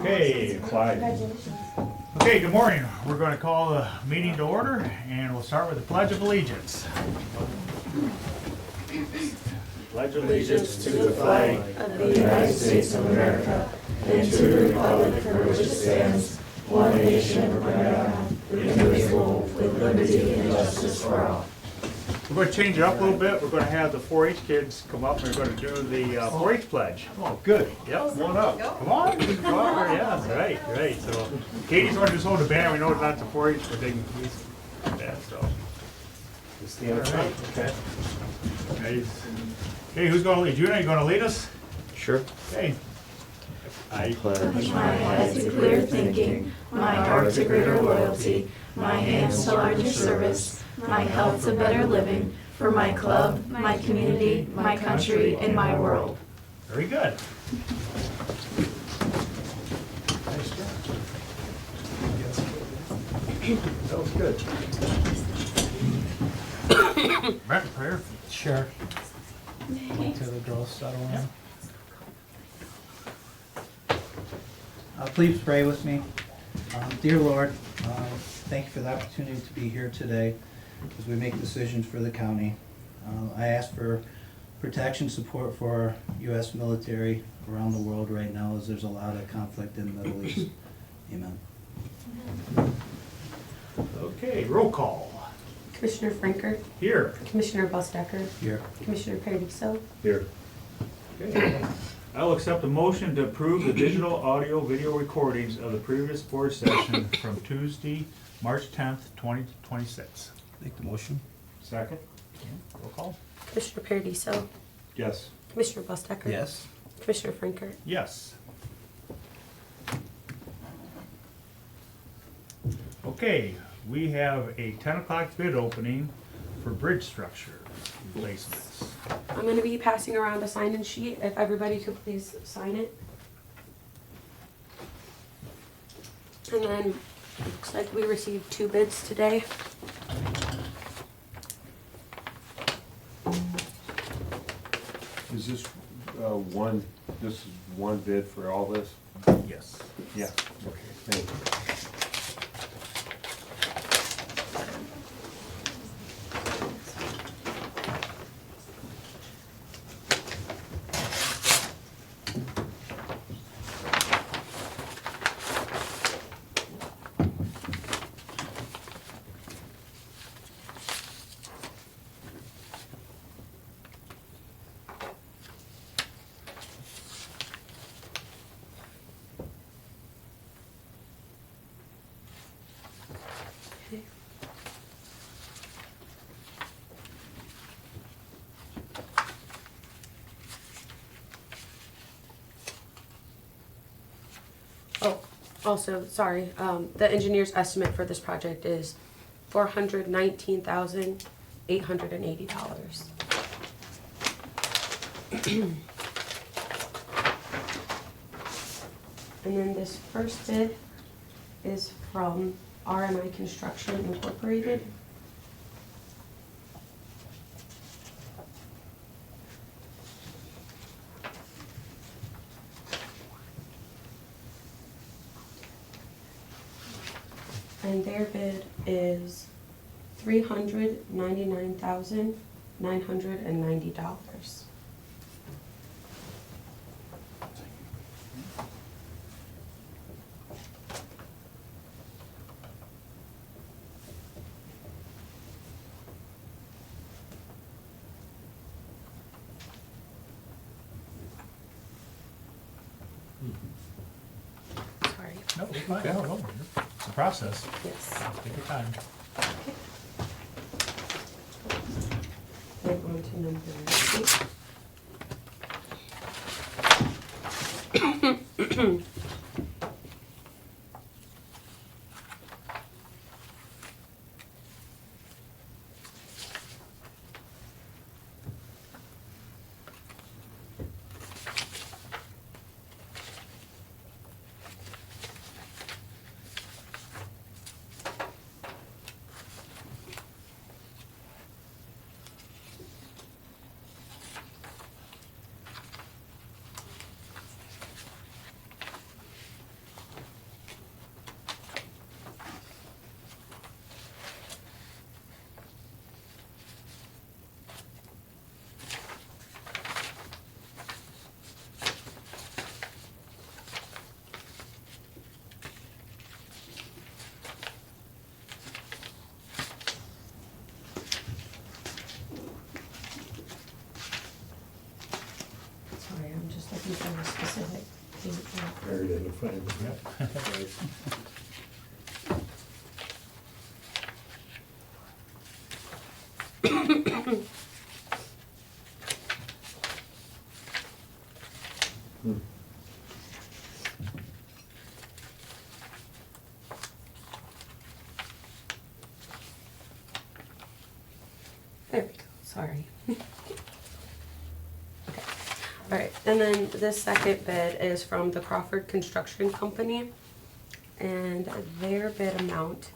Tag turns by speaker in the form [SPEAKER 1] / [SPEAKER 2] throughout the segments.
[SPEAKER 1] Okay, Clyde. Okay, good morning. We're going to call the meeting to order, and we'll start with the Pledge of Allegiance. Pledge allegiance to the flag
[SPEAKER 2] of the United States of America and to the republic for which it stands, one nation under God, indivisible, with liberty and justice for all.
[SPEAKER 1] We're going to change it up a little bit. We're going to have the 4-H kids come up, and we're going to do the 4-H pledge.
[SPEAKER 3] Oh, good.
[SPEAKER 1] Yep.
[SPEAKER 3] Come on up.
[SPEAKER 1] Come on. Come on. Yeah, right. So Katie's going to just hold the banner. We know it's not the 4-H, but they can use that, so.
[SPEAKER 3] Just stand up. Okay.
[SPEAKER 1] Nice. Okay, who's going to lead? Juna, you going to lead us?
[SPEAKER 4] Sure.
[SPEAKER 1] Okay. I
[SPEAKER 2] Pledge my head to clear thinking, my heart to greater loyalty, my hands to larger service, my health to better living, for my club, my community, my country, and my world.
[SPEAKER 1] Very good. Nice job.
[SPEAKER 3] That was good.
[SPEAKER 1] Brent, prayer.
[SPEAKER 5] Sure. Till the girls settle in. Please pray with me. Dear Lord, thank you for the opportunity to be here today as we make decisions for the county. I ask for protection, support for our U.S. military around the world right now as there's a lot of conflict in the Middle East. Amen.
[SPEAKER 1] Okay, roll call.
[SPEAKER 6] Commissioner Franker,
[SPEAKER 1] Here.
[SPEAKER 6] Commissioner Busdecker,
[SPEAKER 5] Here.
[SPEAKER 6] Commissioner Paradiso,
[SPEAKER 3] Here.
[SPEAKER 1] Okay. I will accept a motion to approve the digital audio video recordings of the previous board session from Tuesday, March 10th, 2026.
[SPEAKER 5] Make the motion.
[SPEAKER 1] Second. Roll call.
[SPEAKER 6] Commissioner Paradiso,
[SPEAKER 1] Yes.
[SPEAKER 6] Commissioner Busdecker.
[SPEAKER 5] Yes.
[SPEAKER 6] Commissioner Franker.
[SPEAKER 1] Yes. Okay, we have a 10 o'clock bid opening for bridge structure replacements.
[SPEAKER 6] I'm going to be passing around a sign-in sheet. If everybody could please sign it. And then, looks like we received 2 bids today.
[SPEAKER 3] Is this this is one bid for all this?
[SPEAKER 1] Yes.
[SPEAKER 3] Yeah. Okay, thank you.
[SPEAKER 6] Okay. Oh, also, sorry, the engineer's estimate for this project is $419,880. And then this first bid is from RMI Construction Incorporated. And their bid is $399,990. Sorry.
[SPEAKER 1] No, it's fine. No, it's a process.
[SPEAKER 6] Yes.
[SPEAKER 1] Take your time.
[SPEAKER 6] Then on to number 8.
[SPEAKER 3] fun.
[SPEAKER 1] Yep.
[SPEAKER 6] There we go, sorry. Okay. All right, and then the second bid is from the Crawford Construction Company, and their bid amount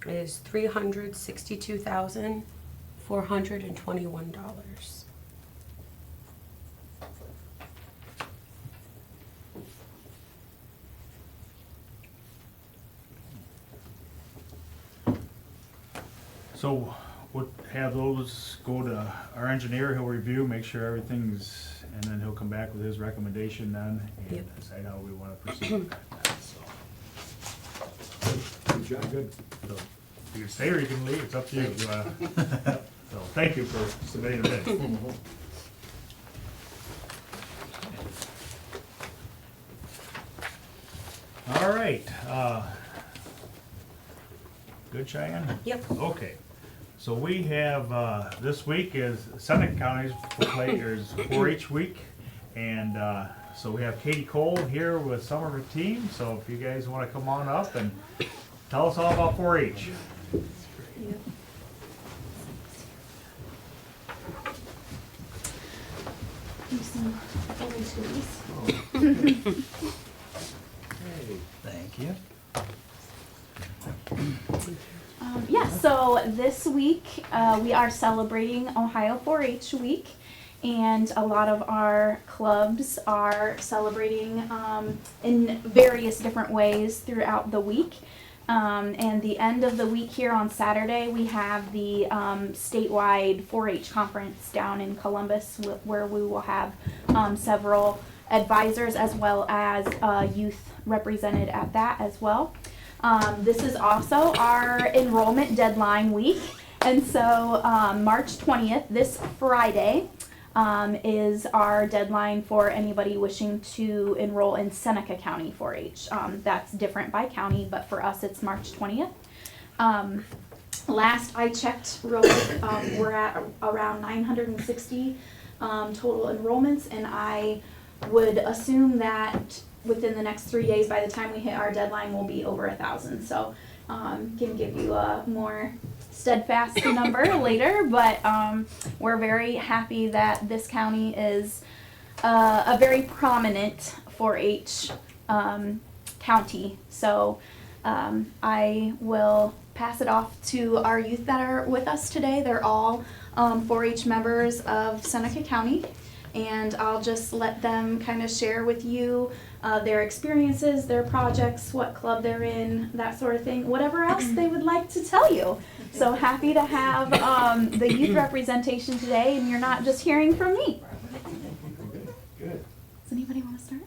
[SPEAKER 6] is $362,421.
[SPEAKER 1] So we'll have those go to our engineer, he'll review, make sure everything's, and then he'll come back with his recommendation then, and
[SPEAKER 6] Yep.
[SPEAKER 1] decide how we wanna proceed with that, so.
[SPEAKER 3] Good job. Good.
[SPEAKER 1] So, you can stay or you can leave, it's up to you. So, thank you for submitting the bid. All right, good, Cheyenne?
[SPEAKER 6] Yep.
[SPEAKER 1] Okay, so we have, this week is Seneca County's is 4-H week, and, so we have Katie Cole here with some of her team, so if you guys wanna come on up and tell us all about 4-H.
[SPEAKER 5] Thank you.
[SPEAKER 2] So this week we are celebrating Ohio 4-H Week, and a lot of our clubs are celebrating in various different ways throughout the week. And the end of the week here on Saturday, we have the statewide 4-H conference down in Columbus, where we will have several advisors as well as youth represented at that as well. This is also our enrollment deadline week, and so March 20th, this Friday, is our deadline for anybody wishing to enroll in Seneca County 4-H. That's different by county, but for us it's March 20th. Last I checked, really, we're at around 960 total enrollments, and I would assume that within the next 3 days, by the time we hit our deadline, we'll be over 1,000. So can give you a more steadfast number later, but we're very happy that this county is a very prominent 4-H county. So I will pass it off to our youth that are with us today. They're all 4-H members of Seneca County, and I'll just let them kind of share with you their experiences, their projects, what club they're in, that sort of thing, whatever else they would like to tell you. So happy to have the youth representation today, and you're not just hearing from me.
[SPEAKER 1] Good.
[SPEAKER 2] Does anybody want to start?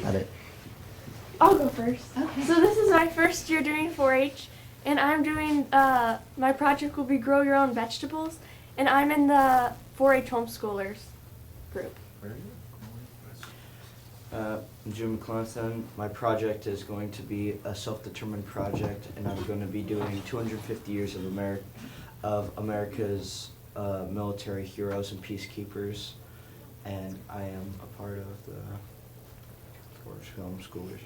[SPEAKER 5] Got it.
[SPEAKER 2] I'll go first. Okay.
[SPEAKER 4] So this is my first year doing 4-H, and I'm doing, my project will be grow your own vegetables, and I'm in the 4-H homeschoolers group.
[SPEAKER 7] Jim McClellan. My project is going to be a self-determined project, and I'm going to be doing 250 years of America's military heroes and peacekeepers, and I am a part of the 4-H homeschoolers.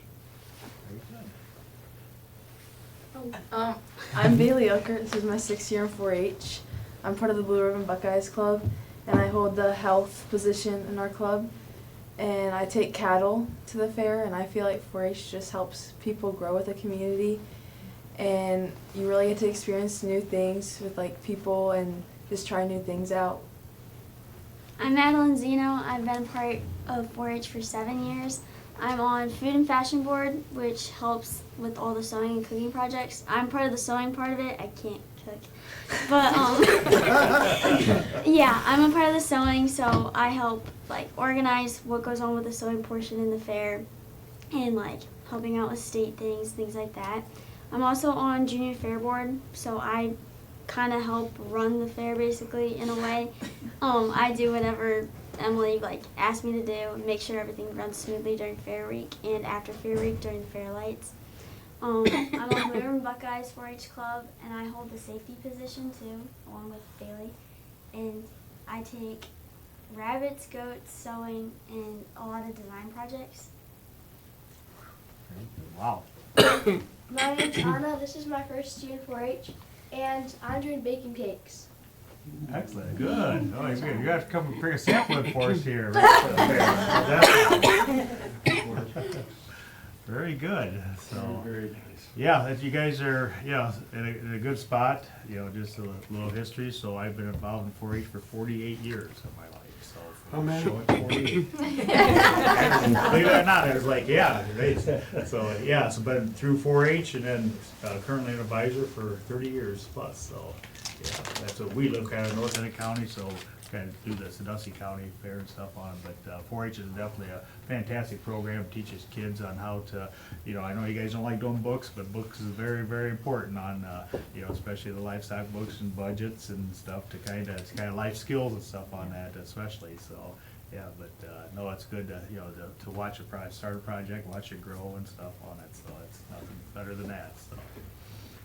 [SPEAKER 8] I'm Bailey Oker. This is my 6th year in 4-H. I'm part of the Blue Ribbon Buckeyes Club, and I hold the health position in our club. And I take cattle to the fair, and I feel like 4-H just helps people grow with the community. And you really get to experience new things with like people and just try new things out.
[SPEAKER 9] I'm Madeline Zeno. I've been part of 4-H for 7 years. I'm on Food and Fashion Board, which helps with all the sewing and cooking projects. I'm part of the sewing part of it. I can't cook. But, yeah, I'm a part of the sewing, so I help, like, organize what goes on with the sewing portion in the fair and, like, helping out with state things like that. I'm also on Junior Fair Board, so I kind of help run the fair, basically, in a way. I do whatever Emily asked me to do, and make sure everything runs smoothly during Fair Week and after Fair Week during the Fair Lights. I'm on Blue Ribbon Buckeyes 4-H Club, and I hold the safety position too, along with Bailey. And I take rabbits, goats, sewing, and a lot of design projects.
[SPEAKER 1] Wow.
[SPEAKER 4] My name's Anna. This is my first year in 4-H, and I'm doing baking cakes.
[SPEAKER 1] Excellent, good. Oh, you're good. You have to come and bring a sampling for us here. Very good, so.
[SPEAKER 3] Very nice.
[SPEAKER 1] Yeah, that you guys are, in a good spot, just a little history. So I've been involved in 4-H for 48 years of my life, so.
[SPEAKER 3] How many?
[SPEAKER 1] Showing 48. Believe it or not, I was like, yeah, right. So been through 4-H and then currently an advisor for 30 years plus, so. Yeah, that's what we live kind of North End County, so kind of do the Sandusky County Fair and stuff on it. But 4-H is definitely a fantastic program, teaches kids on how to, I know you guys don't like doing books, but books is very, very important on, especially the livestock books and budgets and stuff to it's kind of life skills and stuff on that especially, so. Yeah, but no, it's good to watch start a project, watch it grow and stuff on it, so it's nothing better than that, so.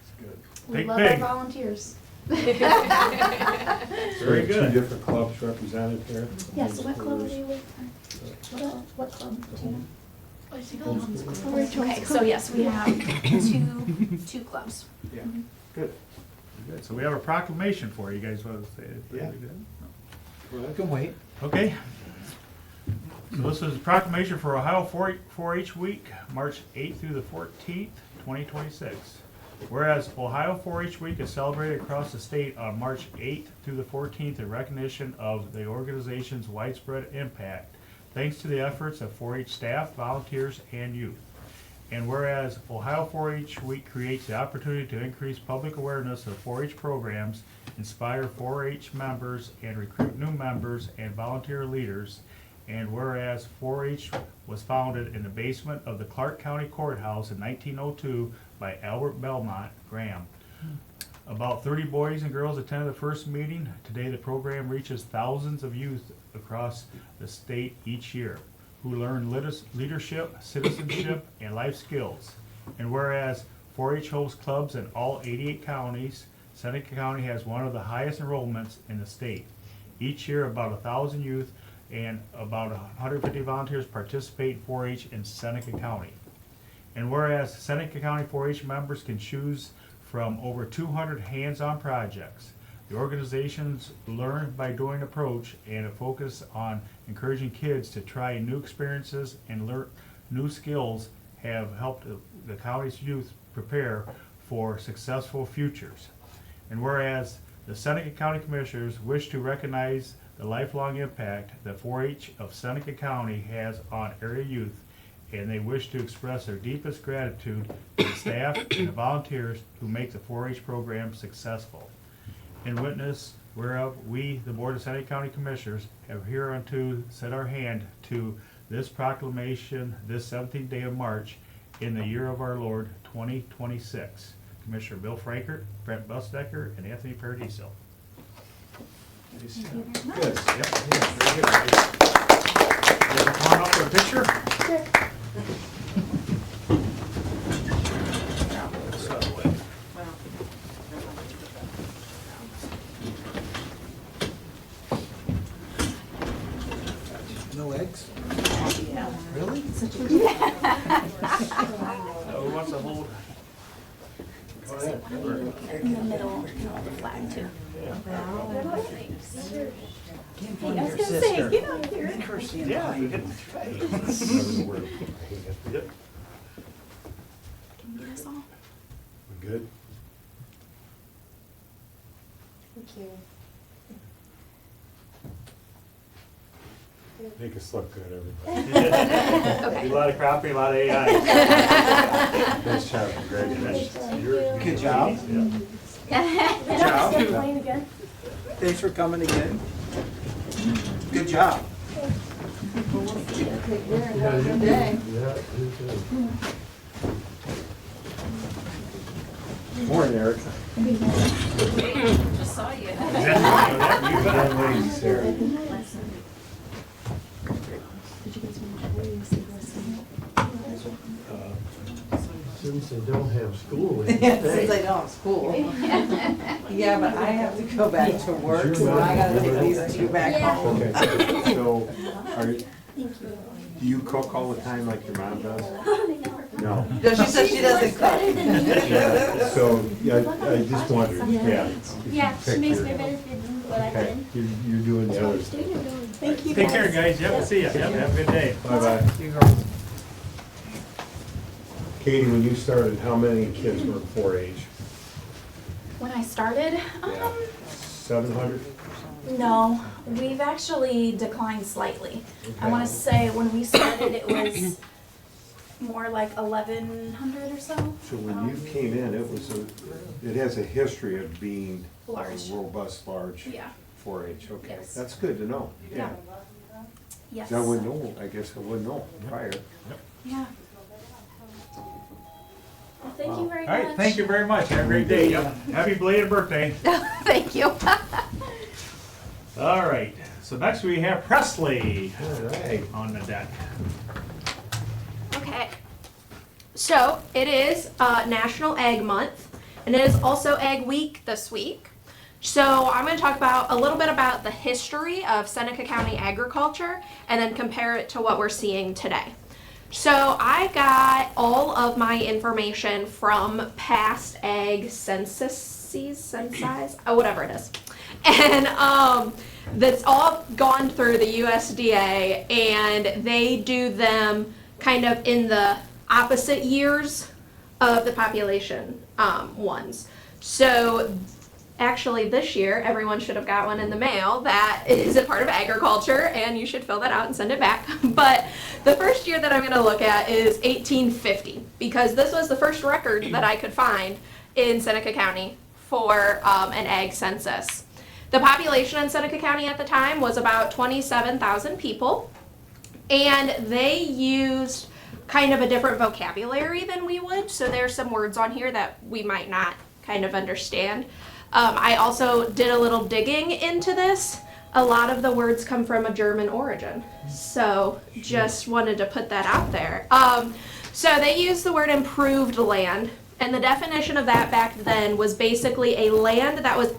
[SPEAKER 3] It's good.
[SPEAKER 2] We
[SPEAKER 1] Think
[SPEAKER 2] love
[SPEAKER 1] big.
[SPEAKER 2] our volunteers.
[SPEAKER 1] Very
[SPEAKER 3] Two
[SPEAKER 1] good.
[SPEAKER 3] different clubs represented here.
[SPEAKER 2] Yes, what club are you with? What club? Do you know? What is it called? Okay, so yes, we have two clubs.
[SPEAKER 3] Yeah, good.
[SPEAKER 1] Good. So we have a proclamation for you. You guys want to say it?
[SPEAKER 3] Yeah.
[SPEAKER 5] I can wait.
[SPEAKER 1] Okay. So this is a proclamation for Ohio 4-H Week, March 8th through the 14th, 2026. Whereas Ohio 4-H Week is celebrated across the state on March 8th through the 14th in recognition of the organization's widespread impact, thanks to the efforts of 4-H staff, volunteers, and youth. And whereas Ohio 4-H Week creates the opportunity to increase public awareness of 4-H programs, inspire 4-H members, and recruit new members and volunteer leaders, and whereas 4-H was founded in the basement of the Clark County Courthouse in 1902 by Albert Belmont Graham. About 30 boys and girls attended the first meeting. Today the program reaches thousands of youth across the state each year who learn leadership, citizenship, and life skills. And whereas 4-H hosts clubs in all 88 counties, Seneca County has one of the highest enrollments in the state. Each year about 1,000 youth and about 150 volunteers participate in 4-H in Seneca County. And whereas Seneca County 4-H members can choose from over 200 hands-on projects, the organization's learn by doing approach and a focus on encouraging kids to try new experiences and learn new skills have helped the county's youth prepare for successful futures. And whereas the Seneca County Commissioners wish to recognize the lifelong impact that 4-H of Seneca County has on area youth, and they wish to express their deepest gratitude to the staff and the volunteers who make the 4-H program successful. In witness whereof we, the Board of Seneca County Commissioners, have hereunto set our hand to this proclamation this 17th day of March in the year of our Lord 2026. Commissioner Bill Frankert, Brent Busdecker, and Anthony Paradiso.
[SPEAKER 3] Good.
[SPEAKER 1] Yep, very good. You guys come on up for a picture?
[SPEAKER 5] No eggs? Really?
[SPEAKER 1] Who wants to hold?
[SPEAKER 2] In the middle, the flag too. Hey, I was gonna say, get up here.
[SPEAKER 1] Yeah.
[SPEAKER 2] Can you get us all?
[SPEAKER 3] We good?
[SPEAKER 6] Thank you.
[SPEAKER 3] Make us look good, everybody.
[SPEAKER 1] A lot of crappie, a lot of AI.
[SPEAKER 3] Nice job, congratulations.
[SPEAKER 5] Good job.
[SPEAKER 1] Yeah.
[SPEAKER 5] Good job.
[SPEAKER 4] Playing again.
[SPEAKER 5] Thanks for coming again. Good job.
[SPEAKER 3] Morning, Eric.
[SPEAKER 1] Just saw you.
[SPEAKER 3] Young lady, Sarah.
[SPEAKER 10] Since they don't have school, they
[SPEAKER 11] Since
[SPEAKER 10] stay.
[SPEAKER 11] they don't have school. Yeah, but I have to go back to work, so I gotta take these two back home.
[SPEAKER 3] Okay, so, do you cook all the time like your mom does? No.
[SPEAKER 11] No, she said she doesn't cook.
[SPEAKER 3] Yeah, so, yeah, I just wondered, yeah.
[SPEAKER 9] Yeah, she makes my better food than what I
[SPEAKER 3] Okay,
[SPEAKER 9] did.
[SPEAKER 3] you're doing the other stuff.
[SPEAKER 9] Thank you.
[SPEAKER 1] Take care, guys. Yep, see ya. Yep, have a good day.
[SPEAKER 3] Bye-bye.
[SPEAKER 1] See you girls.
[SPEAKER 3] Katie, when you started, how many kids were in 4-H?
[SPEAKER 2] When I started,
[SPEAKER 3] 700?
[SPEAKER 2] no, we've actually declined slightly. I want to say when we started, it was more like 1,100 or so.
[SPEAKER 3] So when you came in, it has a history of being a
[SPEAKER 2] Large.
[SPEAKER 3] robust, large
[SPEAKER 2] Yeah.
[SPEAKER 3] 4-H, okay.
[SPEAKER 2] Yes.
[SPEAKER 3] That's good to know, yeah.
[SPEAKER 2] Yes.
[SPEAKER 3] 'Cause I wouldn't know, I guess I wouldn't know prior.
[SPEAKER 2] Yeah. Well, thank you very
[SPEAKER 1] All
[SPEAKER 2] much.
[SPEAKER 1] right, thank you very much. Have a great day. Yep. Happy belated birthday.
[SPEAKER 2] Thank you.
[SPEAKER 1] All right, so next we have Presley
[SPEAKER 3] All right.
[SPEAKER 1] on the deck.
[SPEAKER 12] Okay. So it is National Egg Month, and it is also Egg Week this week. So I'm going to talk about a little bit about the history of Seneca County agriculture and then compare it to what we're seeing today. So I got all of my information from past egg censuses, whatever it is. And that's all gone through the USDA, and they do them kind of in the opposite years of the population ones. So actually this year, everyone should have got one in the mail that is a part of agriculture, and you should fill that out and send it back. But the first year that I'm going to look at is 1850, because this was the first record that I could find in Seneca County for an egg census. The population in Seneca County at the time was about 27,000 people, and they used kind of a different vocabulary than we would, so there's some words on here that we might not kind of understand. I also did a little digging into this. A lot of the words come from a German origin, so just wanted to put that out there. So they used the word improved land, and the definition of that back then was basically a land that was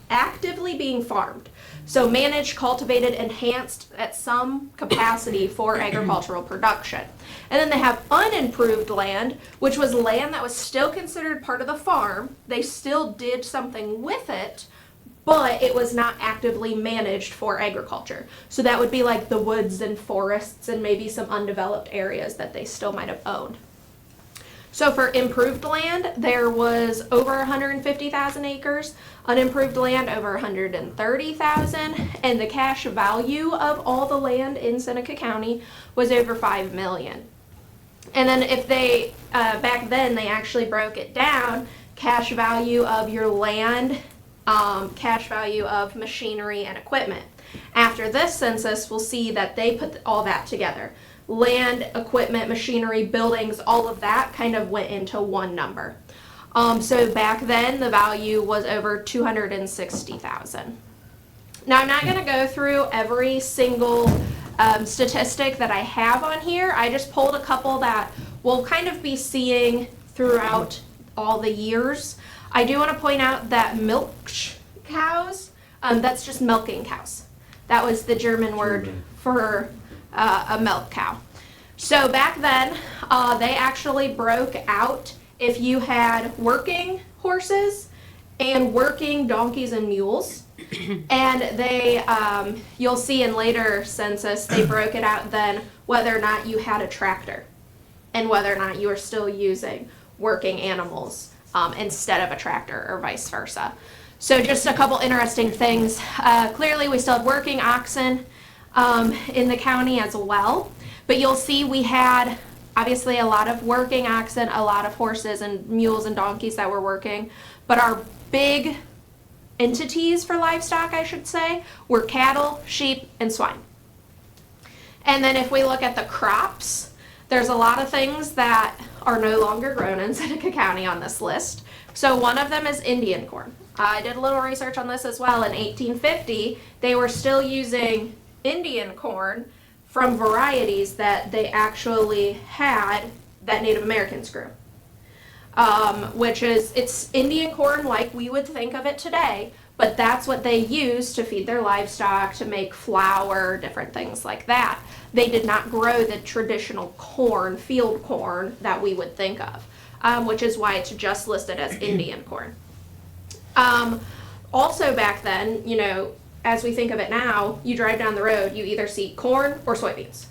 [SPEAKER 12] actively being farmed. So managed, cultivated, enhanced at some capacity for agricultural production. And then they have unimproved land, which was land that was still considered part of the farm. They still did something with it, but it was not actively managed for agriculture. So that would be like the woods and forests and maybe some undeveloped areas that they still might have owned. So for improved land, there was over 150,000 acres, unimproved land over 130,000, and the cash value of all the land in Seneca County was over $5 million. And then if they, back then they actually broke it down, cash value of your land, cash value of machinery and equipment. After this census, we'll see that they put all that together. Land, equipment, machinery, buildings, all of that kind of went into one number. So back then the value was over 260,000. Now I'm not going to go through every single statistic that I have on here. I just pulled a couple that we'll kind of be seeing throughout all the years. I do want to point out that milk cows, that's just milking cows. That was the German word for a milk cow. So back then, they actually broke out if you had working horses and working donkeys and mules. And they, you'll see in later census, they broke it out then whether or not you had a tractor and whether or not you were still using working animals instead of a tractor or vice versa. So just a couple interesting things. Clearly we still have working oxen in the county as well, but you'll see we had obviously a lot of working oxen, a lot of horses and mules and donkeys that were working, but our big entities for livestock, I should say, were cattle, sheep, and swine. And then if we look at the crops, there's a lot of things that are no longer grown in Seneca County on this list. So one of them is Indian corn. I did a little research on this as well. In 1850, they were still using Indian corn from varieties that they actually had that Native Americans grew. which is, it's Indian corn like we would think of it today, but that's what they use to feed their livestock, to make flour, different things like that. They did not grow the traditional corn, field corn, that we would think of, which is why it's just listed as Indian corn. Also back then, you know, as we think of it now, you drive down the road, you either see corn or soybeans.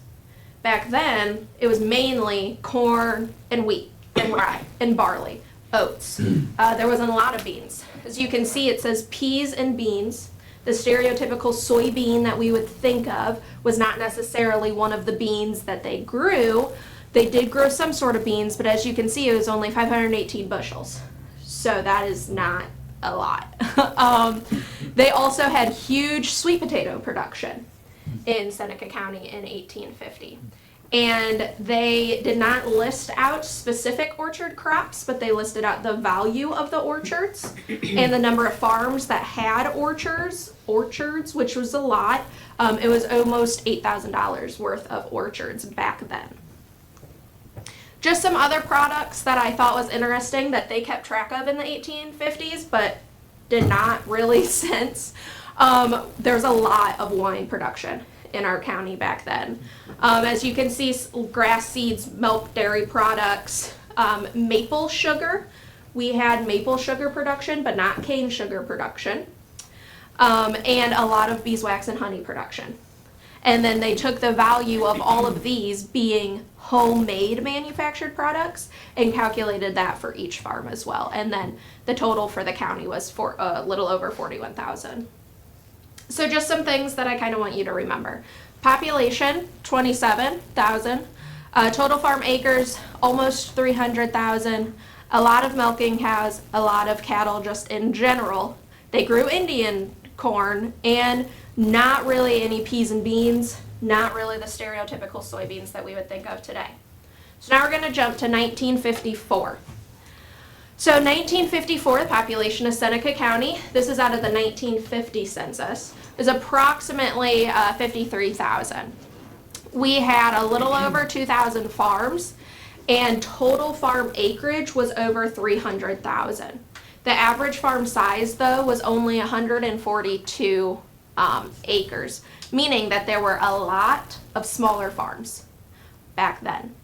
[SPEAKER 12] Back then, it was mainly corn and wheat and rye and barley, oats. There wasn't a lot of beans. As you can see, it says peas and beans. The stereotypical soybean that we would think of was not necessarily one of the beans that they grew. They did grow some sort of beans, but as you can see, it was only 518 bushels. So that is not a lot. They also had huge sweet potato production in Seneca County in 1850. And they did not list out specific orchard crops, but they listed out the value of the orchards and the number of farms that had orchards, which was a lot. It was almost $8,000 worth of orchards back then. Just some other products that I thought was interesting that they kept track of in the 1850s, but did not really since. There's a lot of wine production in our county back then. As you can see, grass seeds, milk, dairy products, maple sugar. We had maple sugar production, but not cane sugar production. And a lot of beeswax and honey production. And then they took the value of all of these being homemade manufactured products and calculated that for each farm as well. And then the total for the county was for a little over 41,000. So just some things that I kind of want you to remember. Population, 27,000. Total farm acres, almost 300,000. A lot of milking cows, a lot of cattle just in general. They grew Indian corn and not really any peas and beans, not really the stereotypical soybeans that we would think of today. So now we're going to jump to 1954. So 1954, the population of Seneca County, this is out of the 1950 census, is approximately 53,000. We had a little over 2,000 farms, and total farm acreage was over 300,000. The average farm size, though, was only 142 acres, meaning that there were a lot of smaller farms back then.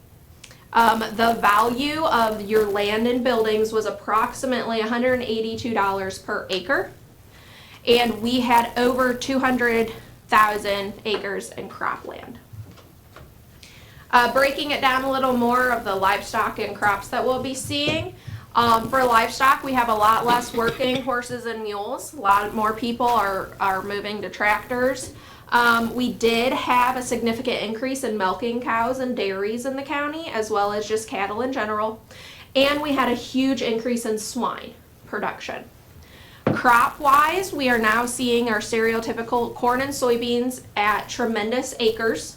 [SPEAKER 12] The value of your land and buildings was approximately $182 per acre, and we had over 200,000 acres in cropland. Breaking it down a little more of the livestock and crops that we'll be seeing. For livestock, we have a lot less working horses and mules. A lot more people are moving to tractors. We did have a significant increase in milking cows and dairies in the county, as well as just cattle in general. And we had a huge increase in swine production. Crop-wise, we are now seeing our stereotypical corn and soybeans at tremendous acres,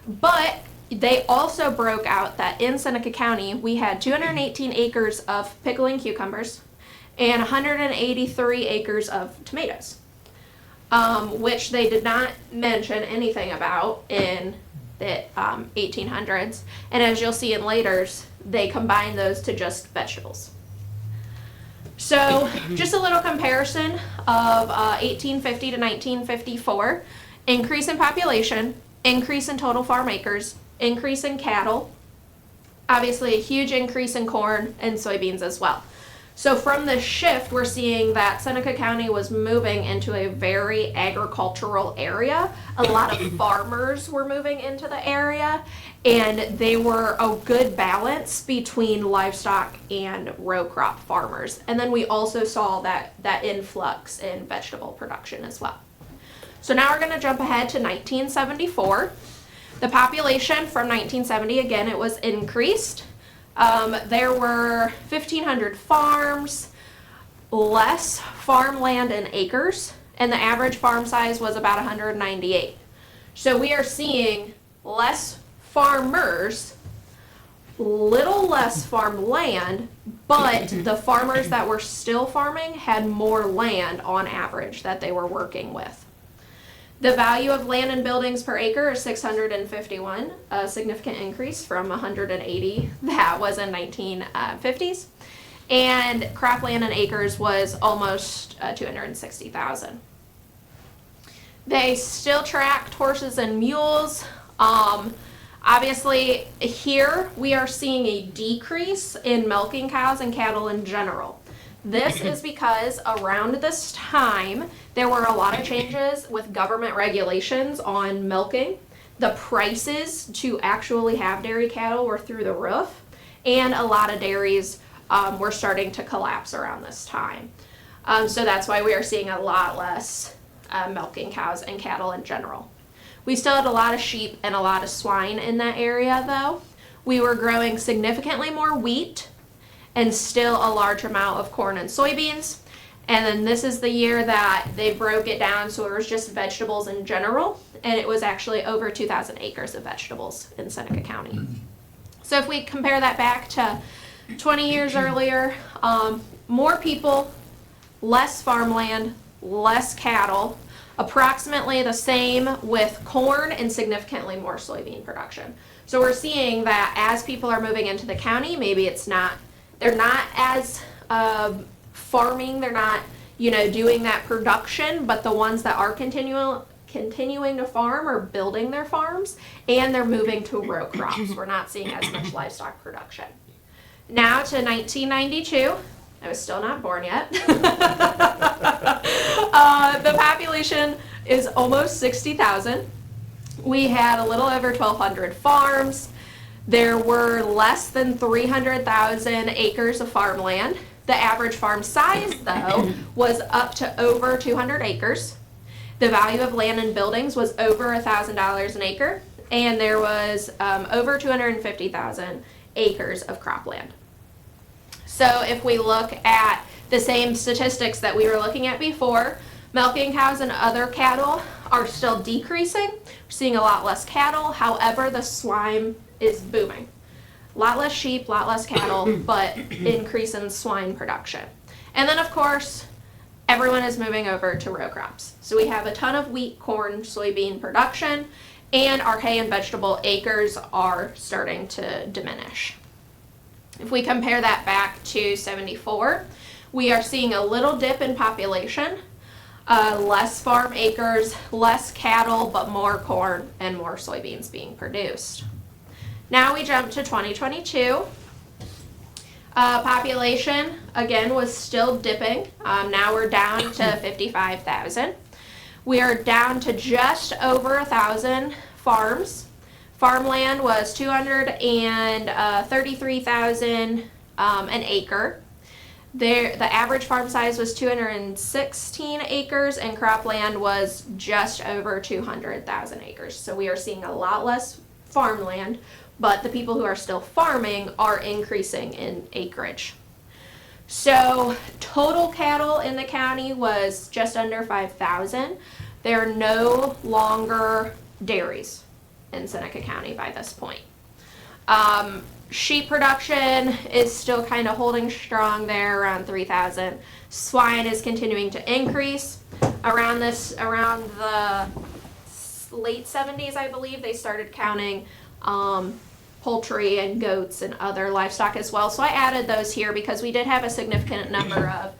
[SPEAKER 12] but they also broke out that in Seneca County, we had 218 acres of pickling cucumbers and 183 acres of tomatoes, which they did not mention anything about in the 1800s. And as you'll see in laters, they combined those to just vegetables. So just a little comparison of 1850 to 1954, increase in population, increase in total farm acres, increase in cattle, obviously a huge increase in corn and soybeans as well. So from the shift, we're seeing that Seneca County was moving into a very agricultural area. A lot of farmers were moving into the area, and they were a good balance between livestock and row crop farmers. And then we also saw that influx in vegetable production as well. So now we're going to jump ahead to 1974. The population from 1970, again, it was increased. There were 1,500 farms, less farmland in acres, and the average farm size was about 198. So we are seeing less farmers, little less farmland, but the farmers that were still farming had more land on average that they were working with. The value of land and buildings per acre is 651, a significant increase from 180 that was in 1950s. and cropland and acres was almost 260,000. They still tracked horses and mules. Obviously, here we are seeing a decrease in milking cows and cattle in general. This is because around this time, there were a lot of changes with government regulations on milking. The prices to actually have dairy cattle were through the roof, and a lot of dairies were starting to collapse around this time. So that's why we are seeing a lot less milking cows and cattle in general. We still had a lot of sheep and a lot of swine in that area though. We were growing significantly more wheat and still a large amount of corn and soybeans. And then this is the year that they broke it down so it was just vegetables in general, and it was actually over 2,000 acres of vegetables in Seneca County. So if we compare that back to 20 years earlier, more people, less farmland, less cattle, approximately the same with corn and significantly more soybean production. So we're seeing that as people are moving into the county, maybe they're not as farming, they're not, doing that production, but the ones that are continuing to farm are building their farms, and they're moving to row crops. We're not seeing as much livestock production. Now to 1992, I was still not born yet. The population is almost 60,000. We had a little over 1,200 farms. There were less than 300,000 acres of farmland. The average farm size, though, was up to over 200 acres. The value of land and buildings was over $1,000 an acre, and there was over 250,000 acres of cropland. So if we look at the same statistics that we were looking at before, milking cows and other cattle are still decreasing. We're seeing a lot less cattle. However, the swine is booming. A lot less sheep, a lot less cattle, but increase in swine production. And then, of course, everyone is moving over to row crops. So we have a ton of wheat, corn, soybean production, and our hay and vegetable acres are starting to diminish. If we compare that back to 74, we are seeing a little dip in population, less farm acres, less cattle, but more corn and more soybeans being produced. Now we jump to 2022. Population, again, was still dipping. Now we're down to 55,000. We are down to just over 1,000 farms. Farmland was 233,000 an acre. The average farm size was 216 acres, and cropland was just over 200,000 acres. So we are seeing a lot less farmland, but the people who are still farming are increasing in acreage. So total cattle in the county was just under 5,000. There are no longer dairies in Seneca County by this point. Sheep production is still kind of holding strong there around 3,000. Swine is continuing to increase. Around the late 70s, I believe, they started counting poultry and goats and other livestock as well. So I added those here because we did have a significant number of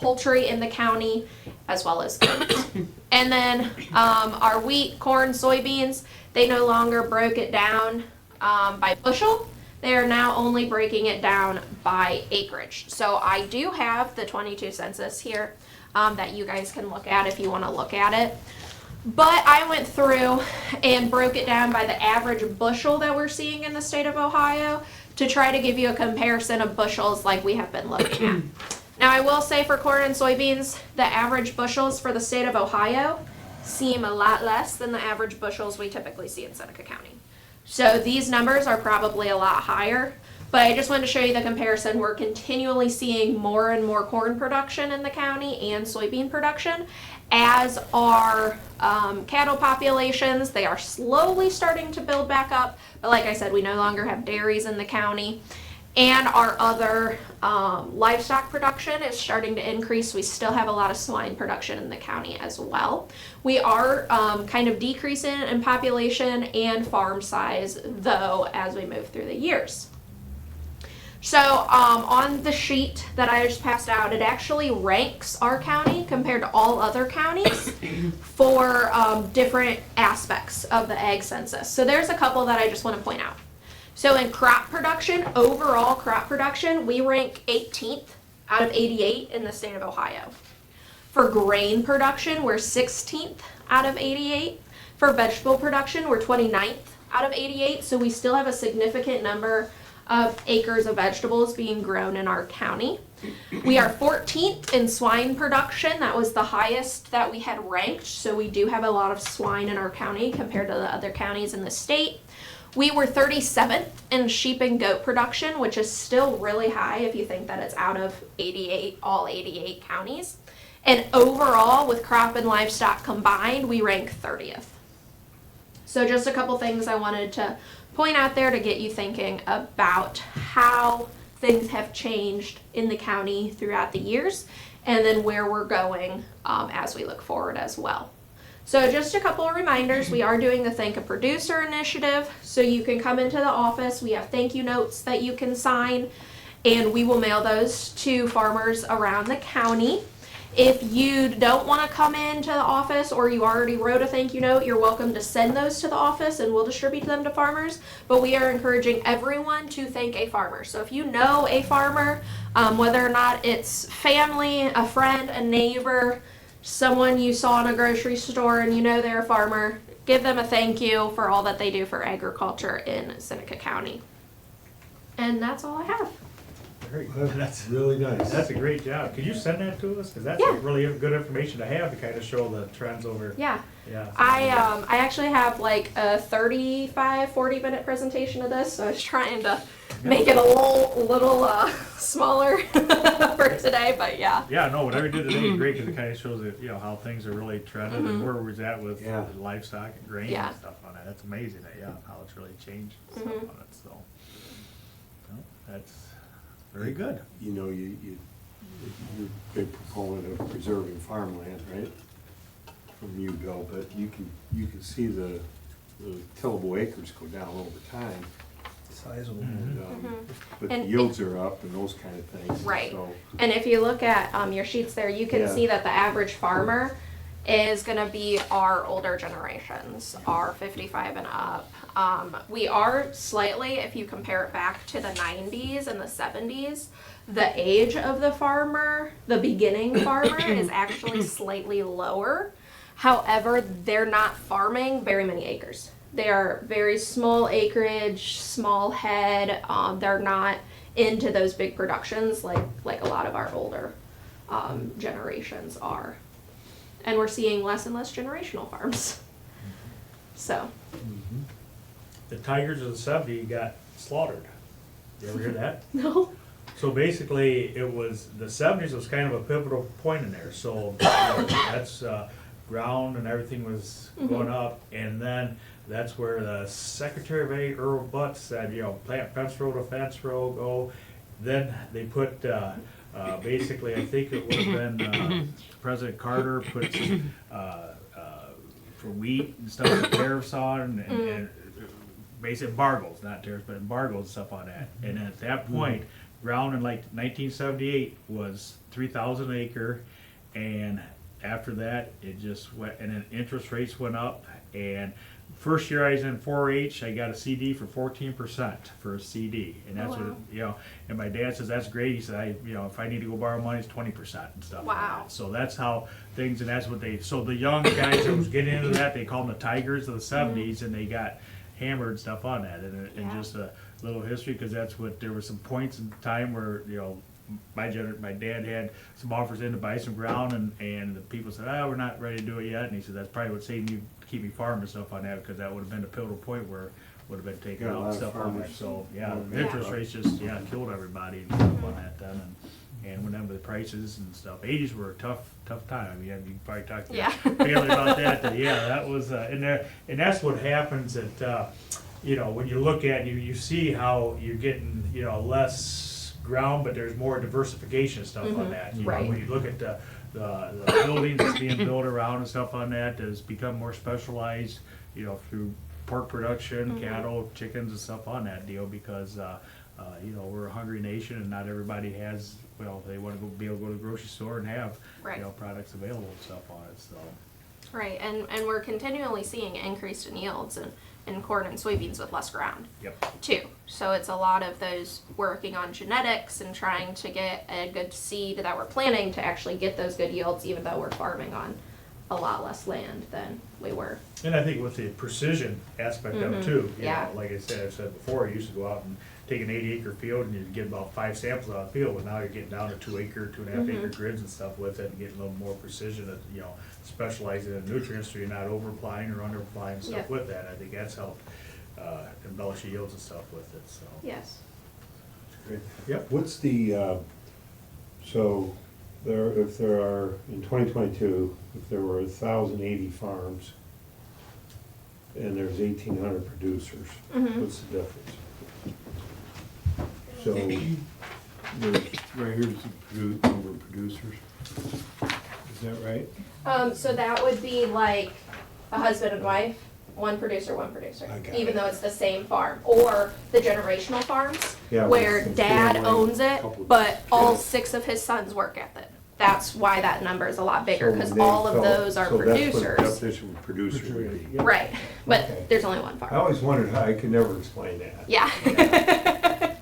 [SPEAKER 12] poultry in the county as well as goats. And then our wheat, corn, soybeans, they no longer broke it down by bushel. They are now only breaking it down by acreage. So I do have the 22 census here that you guys can look at if you want to look at it. But I went through and broke it down by the average bushel that we're seeing in the state of Ohio to try to give you a comparison of bushels like we have been looking at. Now I will say for corn and soybeans, the average bushels for the state of Ohio seem a lot less than the average bushels we typically see in Seneca County. So these numbers are probably a lot higher, but I just wanted to show you the comparison. We're continually seeing more and more corn production in the county and soybean production. As our cattle populations, they are slowly starting to build back up. But like I said, we no longer have dairies in the county. And our other livestock production is starting to increase. We still have a lot of swine production in the county as well. We are kind of decreasing in population and farm size, though, as we move through the years. So on the sheet that I just passed out, it actually ranks our county compared to all other counties for different aspects of the ag census. So there's a couple that I just want to point out. So in crop production, overall crop production, we rank 18th out of 88 in the state of Ohio. For grain production, we're 16th out of 88. For vegetable production, we're 29th out of 88. So we still have a significant number of acres of vegetables being grown in our county. We are 14th in swine production. That was the highest that we had ranked. So we do have a lot of swine in our county compared to the other counties in the state. We were 37th in sheep and goat production, which is still really high if you think that it's out of 88, all 88 counties. And overall, with crop and livestock combined, we rank 30th. So just a couple things I wanted to point out there to get you thinking about how things have changed in the county throughout the years, and then where we're going as we look forward as well. So just a couple of reminders, we are doing the Thank a Producer initiative, so you can come into the office. We have thank you notes that you can sign, and we will mail those to farmers around the county. If you don't want to come into the office or you already wrote a thank you note, you're welcome to send those to the office and we'll distribute them to farmers. But we are encouraging everyone to thank a farmer. So if you know a farmer, whether or not it's family, a friend, a neighbor, someone you saw in a grocery store and you know they're a farmer, give them a thank you for all that they do for agriculture in Seneca County. And that's all I have.
[SPEAKER 1] Very good.
[SPEAKER 10] That's really nice.
[SPEAKER 1] That's a great job. Could you send that to us? Because that's
[SPEAKER 12] Yeah.
[SPEAKER 1] really good information to have to kind of show the trends over.
[SPEAKER 12] Yeah.
[SPEAKER 1] Yeah.
[SPEAKER 12] I actually have like a 40-minute presentation of this, so I was trying to make it a little smaller for today, but yeah.
[SPEAKER 1] Yeah, no, whatever you did today is great because it kind of shows that, you know, how things are really trended and where we're at with livestock and grain
[SPEAKER 12] Yeah.
[SPEAKER 1] and stuff on that. That's amazing, how it's really changed and stuff on it. So, no, that's very good.
[SPEAKER 3] You know, you're a big proponent of preserving farmland, right? From you, Bill, but you can see the tillable acres go down over time.
[SPEAKER 5] Sizable.
[SPEAKER 3] But
[SPEAKER 12] And
[SPEAKER 3] yields are up and those kind of things.
[SPEAKER 12] Right.
[SPEAKER 3] So,
[SPEAKER 12] And if you look at your sheets there, you can
[SPEAKER 3] Yeah.
[SPEAKER 12] see that the average farmer is going to be our older generations, our 55 and up. We are slightly, if you compare it back to the 90s and the 70s, the age of the farmer, the beginning farmer, is actually slightly lower. However, they're not farming very many acres. They are very small acreage, small head. They're not into those big productions like a lot of our older generations are. And we're seeing less and less generational farms. So.
[SPEAKER 1] The Tigers of the '70s got slaughtered. You ever hear that?
[SPEAKER 12] No.
[SPEAKER 1] So basically, it was, the '70s was kind of a pivotal point in there. So that's ground and everything was going up. And then that's where the Secretary of Ag, Earl Butz, said, you know, plant fence row to fence row, go. Then they put, basically, I think it would have been President Carter put some, for wheat and stuff, the tariffs on, and basically embargoes, not tariffs, but embargoes and stuff on that. And at that point, ground in like 1978 was 3,000 acre, and after that, it just went, and then interest rates went up, and first year I was in 4-H, I got a CD for 14% for a CD, and that's what, you know, and my dad says, that's great, he said, you know, if I need to go borrow money, it's 20% and stuff like that. So that's how things, and that's what they, so the young guys that was getting into that, they called them the Tigers of the 70s, and they got hammered stuff on that, and just a little history, because that's what, there were some points in time where, you know, my dad had some offers in to buy some ground, and the people said, we're not ready to do it yet, and he said, that's probably what saved you, keep me farming and stuff on that, because that would have been a pivotal point where it would have been taken out and stuff on that. So, interest rates just, killed everybody and stuff on that then, and went down with the prices and stuff. 80s were a tough time. I mean, you can probably talk to your family about that, that was, and that's what happens at, you know, when you look at, you see how you're getting, you know, less ground, but there's more diversification stuff on that. You know, when you look at the buildings that's being built around and stuff on that has become more specialized, you know, through pork production, cattle, chickens and stuff on that deal, because You know, we're a hungry nation and not everybody has, well, they wanna be able to go to the grocery store and have,
[SPEAKER 12] Right.
[SPEAKER 1] you know, products available and stuff on it, so.
[SPEAKER 12] Right, and we're continually seeing increased in yields in corn and soybeans with less ground.
[SPEAKER 1] Yep.
[SPEAKER 12] Too. So it's a lot of those working on genetics and trying to get a good seed that we're planting to actually get those good yields, even though we're farming on a lot less land than we were.
[SPEAKER 1] And I think with the precision aspect of it too, you
[SPEAKER 12] Yeah.
[SPEAKER 1] know, like I've said before, I used to go out and take an 80-acre field and you'd get about 5 samples out of the field, but now you're getting down to 2-acre, 2.5-acre grids and stuff with it and getting a little more precision at, you know, specializing in nutrients so you're not over applying or under applying stuff
[SPEAKER 12] Yep.
[SPEAKER 1] with that. I think that's helped embellish the yields and stuff with it, so.
[SPEAKER 12] Yes.
[SPEAKER 3] Great.
[SPEAKER 1] Yep.
[SPEAKER 3] What's the, so if there are, in 2022, if there were 1,080 farms and there's 1,800 producers, what's the difference? So, right here's the number of producers. Is that right?
[SPEAKER 12] So that would be like a husband and wife, one producer,
[SPEAKER 3] I got
[SPEAKER 12] even
[SPEAKER 3] it.
[SPEAKER 12] though it's the same farm. Or the generational farms,
[SPEAKER 3] Yeah,
[SPEAKER 12] where
[SPEAKER 3] with
[SPEAKER 12] dad
[SPEAKER 3] family,
[SPEAKER 12] owns it,
[SPEAKER 3] couple
[SPEAKER 12] but all
[SPEAKER 3] kids.
[SPEAKER 12] 6 of his sons work at it. That's why that number is a lot bigger,
[SPEAKER 3] So
[SPEAKER 12] because
[SPEAKER 3] they-
[SPEAKER 12] all of
[SPEAKER 3] so-
[SPEAKER 12] those are
[SPEAKER 3] so that's what the
[SPEAKER 12] producers.
[SPEAKER 3] definition of producer would be.
[SPEAKER 12] Right, but
[SPEAKER 3] Okay.
[SPEAKER 12] there's only one
[SPEAKER 3] I
[SPEAKER 12] farm.
[SPEAKER 3] always wondered how, I could never explain that.
[SPEAKER 12] Yeah.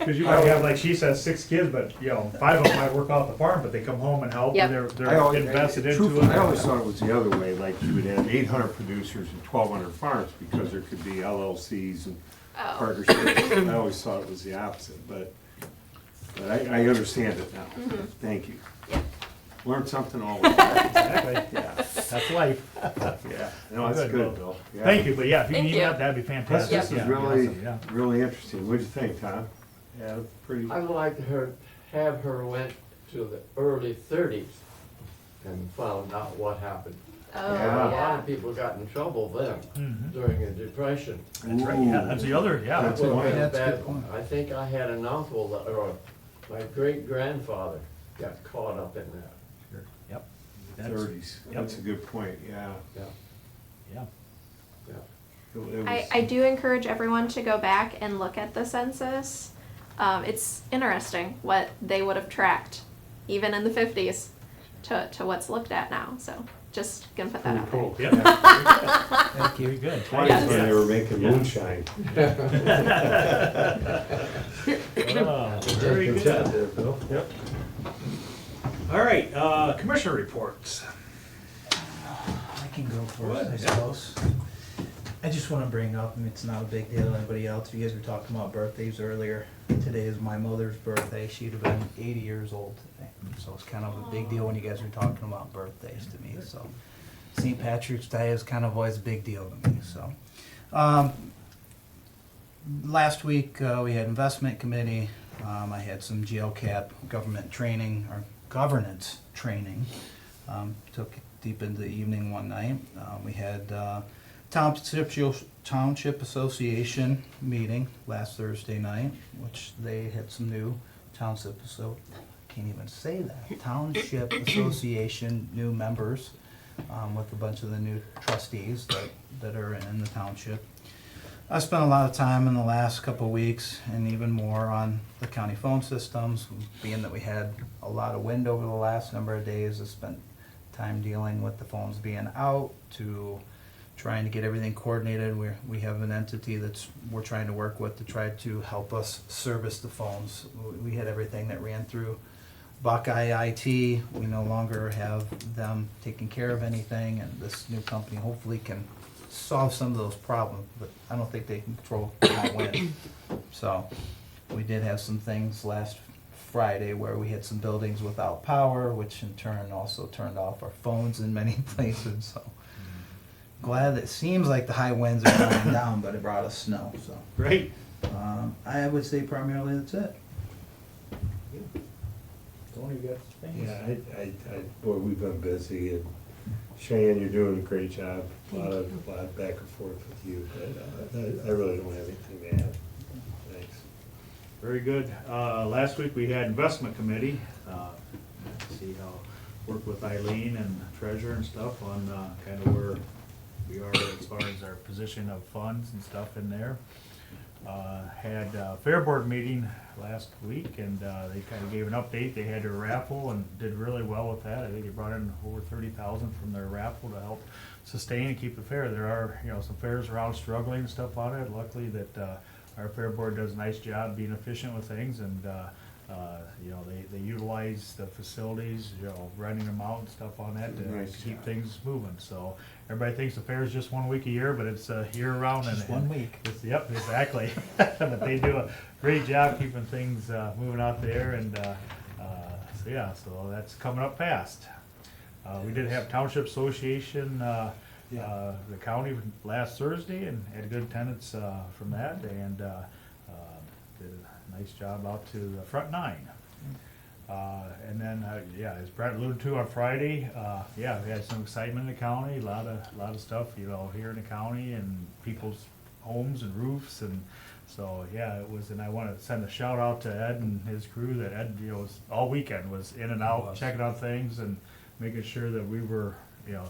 [SPEAKER 1] Cause you might have, like she says, 6 kids, but, you know, 5 of them might work off the farm, but they come home and help
[SPEAKER 12] Yep.
[SPEAKER 1] and
[SPEAKER 3] I
[SPEAKER 1] they're
[SPEAKER 3] always-
[SPEAKER 1] invested into
[SPEAKER 3] truthfully,
[SPEAKER 1] it.
[SPEAKER 3] I always thought it was the other way, like you would have 800 producers and 1,200 farms, because there could be LLCs and
[SPEAKER 12] Oh.
[SPEAKER 3] partnerships. I always thought it was the opposite, but I understand it now. Thank you.
[SPEAKER 12] Yeah.
[SPEAKER 3] Learned something all the time.
[SPEAKER 1] Exactly.
[SPEAKER 3] Yeah,
[SPEAKER 1] That's life.
[SPEAKER 3] yeah. No, that's
[SPEAKER 1] Good,
[SPEAKER 3] good,
[SPEAKER 1] well,
[SPEAKER 3] Bill. Yeah.
[SPEAKER 1] Thank you, but yeah, if you
[SPEAKER 12] Thank
[SPEAKER 1] need
[SPEAKER 12] you.
[SPEAKER 1] that, that'd be
[SPEAKER 3] Plus,
[SPEAKER 1] fantastic.
[SPEAKER 3] this is
[SPEAKER 1] Yeah,
[SPEAKER 3] really,
[SPEAKER 1] awesome, yeah.
[SPEAKER 3] really interesting. What'd you think, Tom? Yeah, pretty.
[SPEAKER 10] I'd like her, have her went to the early 30s and found out what happened.
[SPEAKER 12] Oh,
[SPEAKER 3] Yeah.
[SPEAKER 10] A lot of people got in trouble then,
[SPEAKER 1] Mhm.
[SPEAKER 10] during the Depression.
[SPEAKER 1] That's right, yeah, that's the other, yeah.
[SPEAKER 10] That
[SPEAKER 1] That's
[SPEAKER 10] would have
[SPEAKER 1] the
[SPEAKER 10] been a
[SPEAKER 5] That's a good
[SPEAKER 10] bad
[SPEAKER 5] point.
[SPEAKER 10] one. I think I had an uncle, or my great-grandfather got caught up in that.
[SPEAKER 1] Yep. That's-
[SPEAKER 3] 30s.
[SPEAKER 1] Yep.
[SPEAKER 3] That's a good point, yeah.
[SPEAKER 10] Yeah,
[SPEAKER 1] Yeah.
[SPEAKER 10] yeah.
[SPEAKER 3] It was-
[SPEAKER 12] I do encourage everyone to go back and look at the census. It's interesting what they would have tracked, even in the 50s, to what's looked at now. So just gonna put that out there.
[SPEAKER 3] Cool.
[SPEAKER 1] Yeah.
[SPEAKER 5] Thank you.
[SPEAKER 1] Very good.
[SPEAKER 3] Twice
[SPEAKER 12] Yes.
[SPEAKER 3] when they were making moonshine.
[SPEAKER 1] Oh, very
[SPEAKER 10] Good job
[SPEAKER 1] good.
[SPEAKER 10] there, Bill.
[SPEAKER 1] Yep. All right, commissioner reports.
[SPEAKER 5] I can go first, I
[SPEAKER 1] Yeah.
[SPEAKER 5] suppose. I just want to bring up, and it's not a big deal to anybody else, you guys were talking about birthdays earlier. Today is my mother's birthday, she'd have been 80 years old today. So it's kind of a big deal when you guys were talking about birthdays to me, so. St. Patrick's Day is kind of always a big deal to me, so. Last week, we had investment committee, I had some GLCAP government training, or governance training. Took it deep into the evening one night. We had Township Association meeting last Thursday night, which they had some new Township Association new members, with a bunch of the new trustees that are in the township. I spent a lot of time in the last couple of weeks, and even more on the county phone systems, being that we had a lot of wind over the last number of days. I spent time dealing with the phones being out, to trying to get everything coordinated. We have an entity we're trying to work with to try to help us service the phones. We had everything that ran through Buckeye IT. We no longer have them taking care of anything, and this new company hopefully can solve some of those problems, but I don't think they can control high wind. So, we did have some things last Friday where we had some buildings without power, which in turn also turned off our phones in many places, so. Glad that it seems like the high winds are dying down, but it brought us snow, so.
[SPEAKER 1] Great.
[SPEAKER 5] I would say primarily that's it.
[SPEAKER 1] Tony, you got things?
[SPEAKER 3] Yeah, boy, we've been busy, and Cheyenne, you're doing a great job. A lot back and forth with you, but I really don't have anything to add. Thanks.
[SPEAKER 1] Very good. Last week we had investment committee. See how, work with Eileen and treasurer and stuff on kind of where we are as far as our position of funds and stuff in there. had a fair board meeting last week, and they kind of gave an update. They had their raffle and did really well with that. I think they brought in over 30,000 from their raffle to help sustain and keep the fair. There are, some fairs around struggling and stuff on it. Luckily that our fair board does a nice job being efficient with things, and they utilize the facilities, renting them out and stuff on that to
[SPEAKER 3] Nice
[SPEAKER 1] keep
[SPEAKER 3] job.
[SPEAKER 1] things moving. So everybody thinks the fair is just 1 week a year, but it's year round.
[SPEAKER 5] Just 1 week.
[SPEAKER 1] Yep, exactly. But they do a great job keeping things moving out there, and so that's coming up fast. We did have Township Association, the county last Thursday, and had good attendance from that, and did a nice job out to the front nine. And then, as Brett alluded to on Friday, we had some excitement in the county, a lot of stuff, here in the county, and people's homes and roofs, and so, it was, and I want to send a shout out to Ed and his crew, that Ed, was, all weekend was in and out, checking out things and making sure that we were,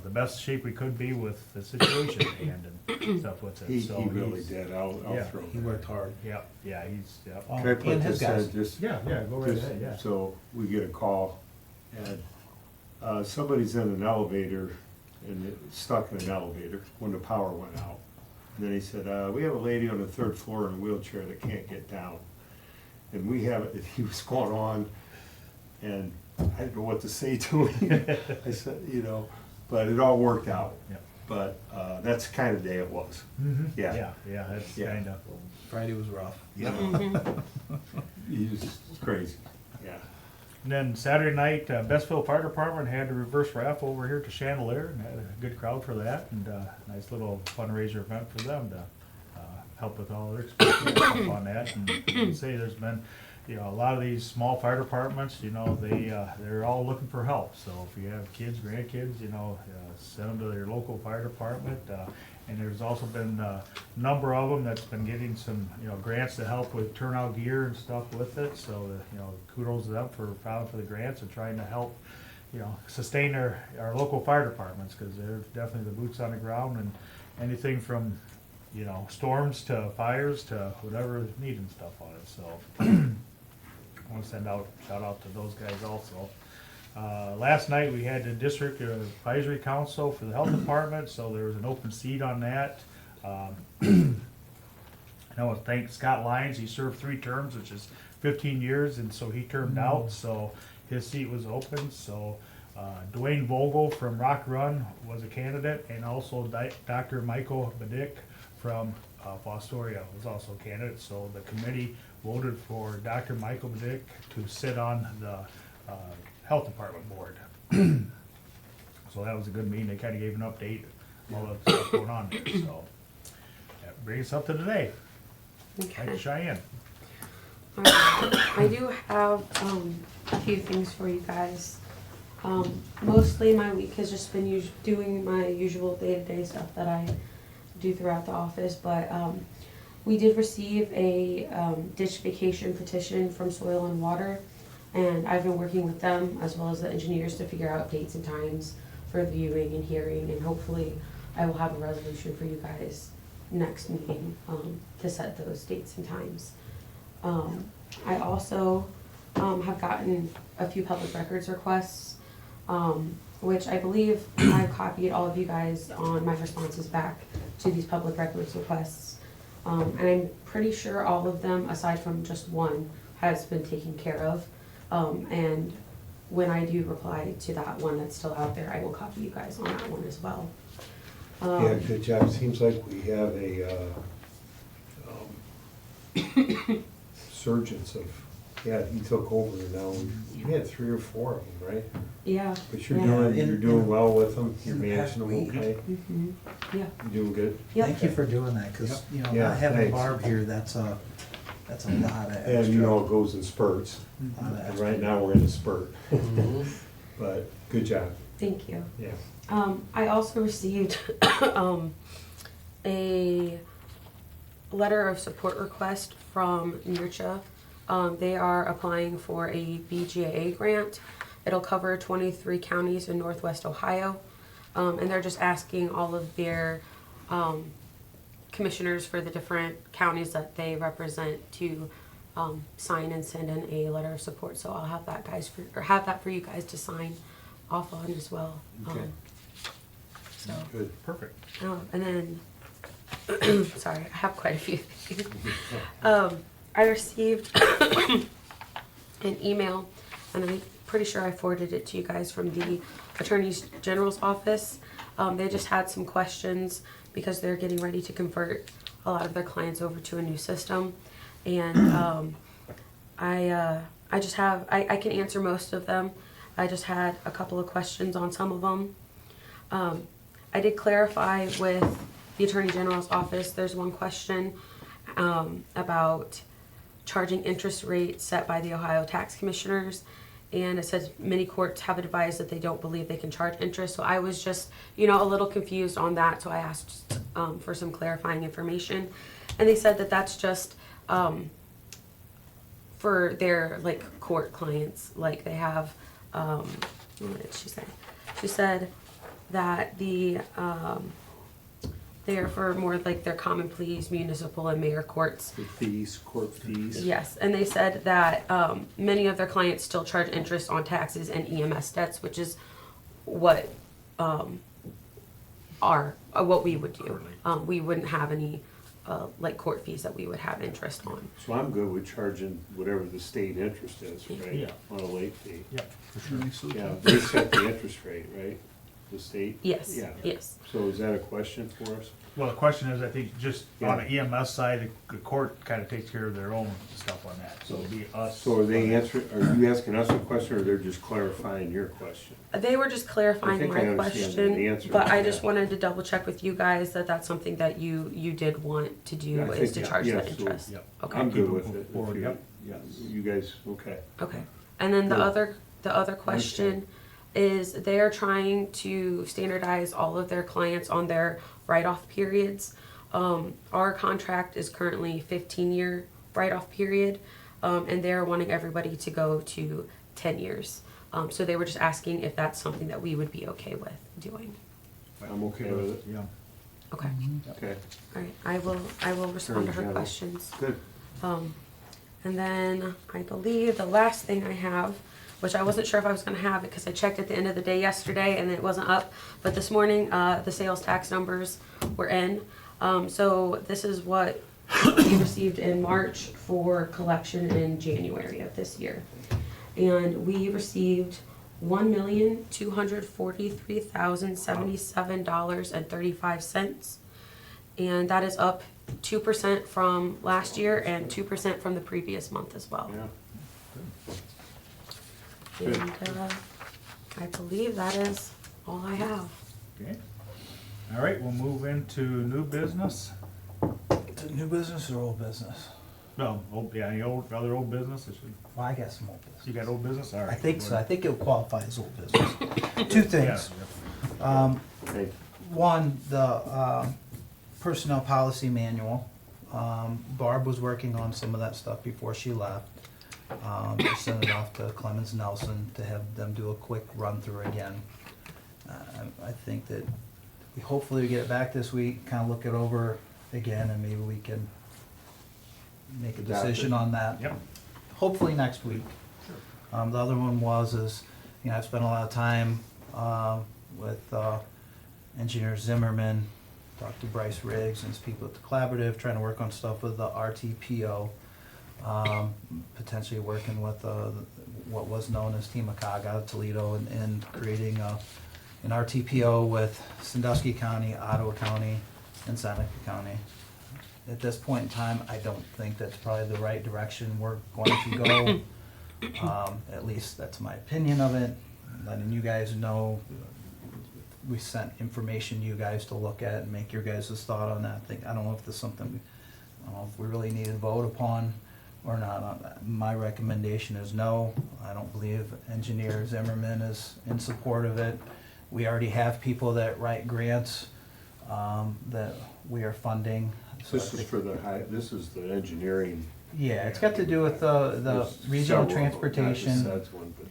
[SPEAKER 1] the best shape we could be with the situation at hand and stuff with it.
[SPEAKER 3] He
[SPEAKER 1] So
[SPEAKER 3] really
[SPEAKER 1] he's-
[SPEAKER 3] did, I'll
[SPEAKER 1] yeah,
[SPEAKER 3] throw
[SPEAKER 5] He
[SPEAKER 3] that.
[SPEAKER 5] worked hard.
[SPEAKER 1] Yep,
[SPEAKER 3] Can I
[SPEAKER 5] And
[SPEAKER 3] put
[SPEAKER 5] his
[SPEAKER 3] this
[SPEAKER 5] guys.
[SPEAKER 3] in, just,
[SPEAKER 1] go right
[SPEAKER 3] just
[SPEAKER 1] ahead, yeah.
[SPEAKER 3] so we get a call, and somebody's in an elevator, and stuck in an elevator when the power went out. And then he said, we have a lady on the 3rd floor in a wheelchair that can't get down. And he was going on, and I didn't know what to say to him. I said, but it all worked out.
[SPEAKER 1] Yep.
[SPEAKER 3] But that's the kind of day it was. Yeah.
[SPEAKER 1] Yeah, that's
[SPEAKER 3] Yeah.
[SPEAKER 1] kind of.
[SPEAKER 5] Friday was rough.
[SPEAKER 3] He was crazy, yeah.
[SPEAKER 1] And then Saturday night, Bestville Fire Department had a reverse raffle over here to Chandelier, and had a good crowd for that, and nice little fundraiser event for them to help with all their expenses on that. And I say there's been, a lot of these small fire departments, they're all looking for help. So if you have kids, grandkids, send them to their local fire department. And there's also been a number of them that's been getting some, grants to help with turnout gear and stuff with it. So, kudos to them for filing for the grants and trying to help, sustain our local fire departments, because they're definitely the boots on the ground, and anything from, storms to fires to whatever is needed and stuff on it. So I want to shout out to those guys also. Last night, we had the district advisory council for the health department, so there was an open seat on that. I want to thank Scott Lyons. He served 3 terms, which is 15 years, and so he termed out, so his seat was open. So Dwayne Vogel from Rock Run was a candidate, and also Dr. Michael Badick from Fostoria was also a candidate. So the committee voted for Dr. Michael Badick to sit on the health department board. So that was a good meeting. They kind of gave an update, all the stuff going on there. So that brings us up to today. Thank you, Cheyenne.
[SPEAKER 6] I do have a few things for you guys. Mostly my week has just been doing my usual day-to-day stuff that I do throughout the office, but we did receive a ditch vacation petition from Soil and Water, and I've been working with them as well as the engineers to figure out dates and times for viewing and hearing, and hopefully I will have a resolution for you guys next meeting to set those dates and times. I also have gotten a few public records requests, which I believe I've copied all of you guys on my responses back to these public records requests. And I'm pretty sure all of them, aside from just one, has been taken care of. And when I do reply to that one that's still out there, I will copy you guys on that one as well.
[SPEAKER 3] Yeah, good job. Seems like we have a surgeons of, he took over now. You had 3 or 4 of them, right?
[SPEAKER 6] Yeah.
[SPEAKER 3] But you're
[SPEAKER 6] Yeah.
[SPEAKER 3] doing well with them, you're
[SPEAKER 5] in the past
[SPEAKER 3] managing them
[SPEAKER 5] week.
[SPEAKER 3] okay?
[SPEAKER 6] Mm-hmm. Yeah.
[SPEAKER 3] You're doing good?
[SPEAKER 6] Yep.
[SPEAKER 5] Thank you for doing that, because,
[SPEAKER 3] Yeah,
[SPEAKER 5] not having
[SPEAKER 3] thanks.
[SPEAKER 5] Barb here, that's a lot of extra.
[SPEAKER 3] And it goes in spurts.
[SPEAKER 5] lot of
[SPEAKER 3] And
[SPEAKER 5] extra.
[SPEAKER 3] right now, we're in a spurt. But good job,
[SPEAKER 6] Thank you.
[SPEAKER 3] yeah.
[SPEAKER 6] I also received a letter of support request from NYRCHA. They are applying for a BGAA grant. It'll cover 23 counties in Northwest Ohio. And they're just asking all of their commissioners for the different counties that they represent to sign and send in a letter of support. So I'll have that for you guys to sign off on as well.
[SPEAKER 3] Okay.
[SPEAKER 6] So,
[SPEAKER 3] Good.
[SPEAKER 1] Perfect.
[SPEAKER 6] and then, sorry, I have quite a few things. I received an email, and I'm pretty sure I forwarded it to you guys from the Attorney General's office. They just had some questions because they're getting ready to convert a lot of their clients over to a new system. And I can answer most of them. I just had a couple of questions on some of them. I did clarify with the Attorney General's office. There's one question about charging interest rates set by the Ohio Tax Commissioners. And it says many courts have advised that they don't believe they can charge interest. So I was just, a little confused on that. So I asked for some clarifying information. And they said that that's just for their court clients. Like they have, what did she say? She said that they are for more like their common pleas, municipal and mayor courts.
[SPEAKER 3] The fees, court fees.
[SPEAKER 6] Yes, and they said that many of their clients still charge interest on taxes and EMS debts, which is what what we would do. We wouldn't have any court fees that we would have interest on.
[SPEAKER 3] So I'm good with charging whatever the state interest is, right?
[SPEAKER 1] Yeah.
[SPEAKER 3] On a late fee.
[SPEAKER 1] Yep, for sure.
[SPEAKER 3] Yeah, they set the interest rate, right? The state?
[SPEAKER 6] Yes.
[SPEAKER 3] Yeah.
[SPEAKER 6] Yes.
[SPEAKER 3] So is that a question for us?
[SPEAKER 1] Well, the question is, I think, just on
[SPEAKER 3] Yeah.
[SPEAKER 1] the EMS side, the court kind of takes care of their own stuff on that, so it'll be us.
[SPEAKER 3] So are you asking us a question, or they're just clarifying your question?
[SPEAKER 6] They were just clarifying
[SPEAKER 3] I think
[SPEAKER 6] my
[SPEAKER 3] I understand the
[SPEAKER 6] question,
[SPEAKER 3] answer
[SPEAKER 6] but
[SPEAKER 3] to
[SPEAKER 6] I
[SPEAKER 3] that.
[SPEAKER 6] just wanted to double check with you guys that that's something that you did want to do,
[SPEAKER 3] Yeah, I
[SPEAKER 6] is
[SPEAKER 3] think,
[SPEAKER 6] to
[SPEAKER 3] yeah,
[SPEAKER 6] charge
[SPEAKER 3] yeah,
[SPEAKER 6] the
[SPEAKER 3] so
[SPEAKER 6] interest.
[SPEAKER 1] Yep.
[SPEAKER 6] Okay.
[SPEAKER 3] I'm good with
[SPEAKER 1] Keep
[SPEAKER 3] it.
[SPEAKER 1] it forward,
[SPEAKER 3] If
[SPEAKER 1] yep.
[SPEAKER 3] you guys, okay.
[SPEAKER 6] Okay. And then the
[SPEAKER 3] Good.
[SPEAKER 6] other question is they are trying to standardize all of their clients on their write-off periods. Our contract is currently 15-year write-off period, and they're wanting everybody to go to 10 years. So they were just asking if that's something that we would be okay with doing.
[SPEAKER 3] I'm okay with it.
[SPEAKER 1] Yeah.
[SPEAKER 6] Okay.
[SPEAKER 3] Okay,
[SPEAKER 6] All right. I will respond to her
[SPEAKER 3] General.
[SPEAKER 6] questions.
[SPEAKER 3] good.
[SPEAKER 6] And then I believe the last thing I have, which I wasn't sure if I was gonna have it because I checked at the end of the day yesterday and it wasn't up, but this morning, the sales tax numbers were in. So this is what we received in March for collection in January of this year. And we received $1,243,077.35. And that is up 2% from last year and 2% from the previous month as well.
[SPEAKER 3] Yeah.
[SPEAKER 6] And I believe that is all I have.
[SPEAKER 1] Okay. All right, we'll move into new business.
[SPEAKER 5] Is it new business or old business?
[SPEAKER 1] No, any other old business?
[SPEAKER 5] Well, I got some old business.
[SPEAKER 1] You got old business? All right.
[SPEAKER 5] I think so. I think it'll qualify as old business. Two things.
[SPEAKER 3] Okay,
[SPEAKER 5] One, the personnel policy manual. Barb was working on some of that stuff before she left. I sent it off to Clemens Nelson to have them do a quick run through again. I think that we hopefully get it back this week, kind of look it over again, and maybe we can make a decision on that.
[SPEAKER 1] Yep.
[SPEAKER 5] Hopefully next week. The other one is, I've spent a lot of time with Engineer Zimmerman, talked to Bryce Riggs and his people at the Collaborative, trying to work on stuff with the RTPO, potentially working with what was known as Team Akaga out of Toledo and creating an RTPO with Sandusky County, Ottawa County, and Seneca County. At this point in time, I don't think that's probably the right direction we're going to go. At least that's my opinion of it. Letting you guys know, we sent information to you guys to look at and make your guys' thought on that thing. I don't know if there's something, I don't know if we really need to vote upon or not on that. My recommendation is no. I don't believe Engineer Zimmerman is in support of it. We already have people that write grants that we are funding. So
[SPEAKER 3] this
[SPEAKER 5] I
[SPEAKER 3] is
[SPEAKER 5] think-
[SPEAKER 3] for this is the engineering.
[SPEAKER 5] Yeah, it's got to do with the
[SPEAKER 3] There's
[SPEAKER 5] regional
[SPEAKER 3] several of them, not just
[SPEAKER 5] transportation.
[SPEAKER 3] that's one, but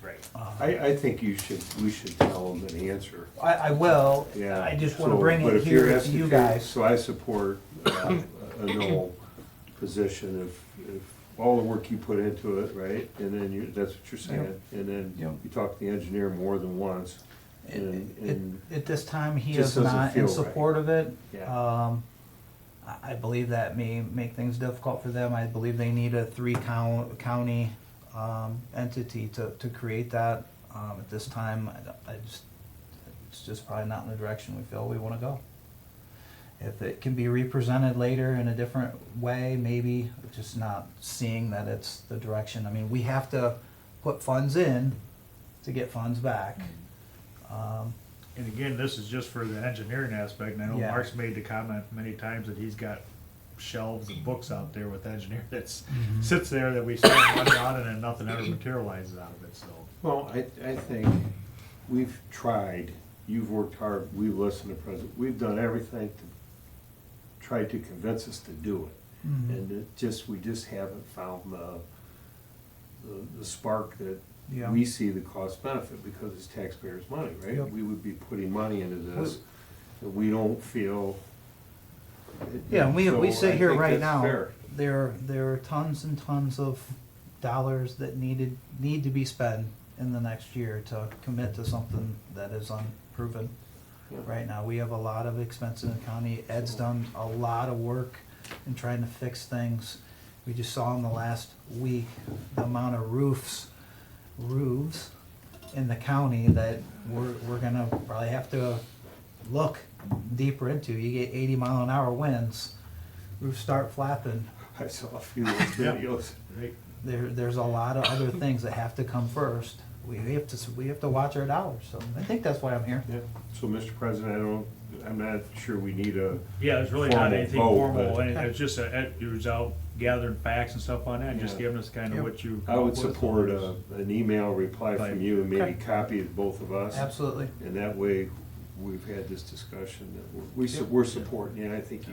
[SPEAKER 1] Right.
[SPEAKER 3] I think we should tell them an answer.
[SPEAKER 5] I will.
[SPEAKER 3] Yeah.
[SPEAKER 5] I just want to
[SPEAKER 3] So,
[SPEAKER 5] bring
[SPEAKER 3] but
[SPEAKER 5] it
[SPEAKER 3] if you're
[SPEAKER 5] here to
[SPEAKER 3] asking
[SPEAKER 5] you
[SPEAKER 3] for-
[SPEAKER 5] guys.
[SPEAKER 3] So I support a no position if all the work you put into it, right? And then that's what you're saying. And then
[SPEAKER 5] Yep.
[SPEAKER 3] you talk to the engineer more than once.
[SPEAKER 5] At-
[SPEAKER 3] And
[SPEAKER 5] At this time, he
[SPEAKER 3] just
[SPEAKER 5] is
[SPEAKER 3] doesn't
[SPEAKER 5] not
[SPEAKER 3] feel
[SPEAKER 5] in
[SPEAKER 3] right.
[SPEAKER 5] support of it.
[SPEAKER 3] Yeah.
[SPEAKER 5] I believe that may make things difficult for them. I believe they need a county entity to create that. At this time, it's just probably not in the direction we feel we want to go. If it can be represented later in a different way, maybe, just not seeing that it's the direction. I mean, we have to put funds in to get funds back.
[SPEAKER 1] And again, this is just for the engineering aspect, and I know
[SPEAKER 5] Yeah.
[SPEAKER 1] Mark's made the comment many times that he's got shelves and books out there with engineer that's
[SPEAKER 5] Mm-hmm.
[SPEAKER 1] sits there that we spend money on and then nothing ever materializes out of it, so.
[SPEAKER 3] Well, I think we've tried, you've worked hard, we've listened to President, we've done everything to try to convince us to do it.
[SPEAKER 5] Mhm.
[SPEAKER 3] And we just haven't found the spark that
[SPEAKER 5] Yeah.
[SPEAKER 3] we see the cost benefit because it's taxpayers' money, right?
[SPEAKER 5] Yep.
[SPEAKER 3] We would be putting money into this, and we don't feel.
[SPEAKER 5] Yeah, and we
[SPEAKER 3] So
[SPEAKER 5] sit
[SPEAKER 3] I
[SPEAKER 5] here
[SPEAKER 3] think
[SPEAKER 5] right
[SPEAKER 3] that's
[SPEAKER 5] now,
[SPEAKER 3] fair.
[SPEAKER 5] there are tons and tons of dollars that need to be spent in the next year to commit to something that is unproven.
[SPEAKER 3] Yeah.
[SPEAKER 5] Right now, we have a lot of expense in the county. Ed's done a lot of work in trying to fix things. We just saw in the last week the amount of roofs in the county that we're gonna probably have to look deeper into. You get 80-mile-an-hour winds, roofs start flapping.
[SPEAKER 3] I saw a few of those videos.
[SPEAKER 1] Right.
[SPEAKER 5] There's a lot of other things that have to come first. We have to watch our dollars, so I think that's why I'm here.
[SPEAKER 3] Yeah, so Mr. President, I'm not sure we need a.
[SPEAKER 1] Yeah, there's really not
[SPEAKER 3] Formal
[SPEAKER 1] anything
[SPEAKER 3] vote,
[SPEAKER 1] formal,
[SPEAKER 3] but-
[SPEAKER 1] and it's just, you was out gathering facts and stuff on that, and just
[SPEAKER 3] Yeah.
[SPEAKER 1] giving us kind of
[SPEAKER 5] Yep.
[SPEAKER 1] what you.
[SPEAKER 3] I would
[SPEAKER 1] come up with.
[SPEAKER 3] support an email reply from you and maybe
[SPEAKER 5] Okay.
[SPEAKER 3] copy of both of us.
[SPEAKER 5] Absolutely.
[SPEAKER 3] And that way, we've had this discussion, that we're supporting, yeah, I think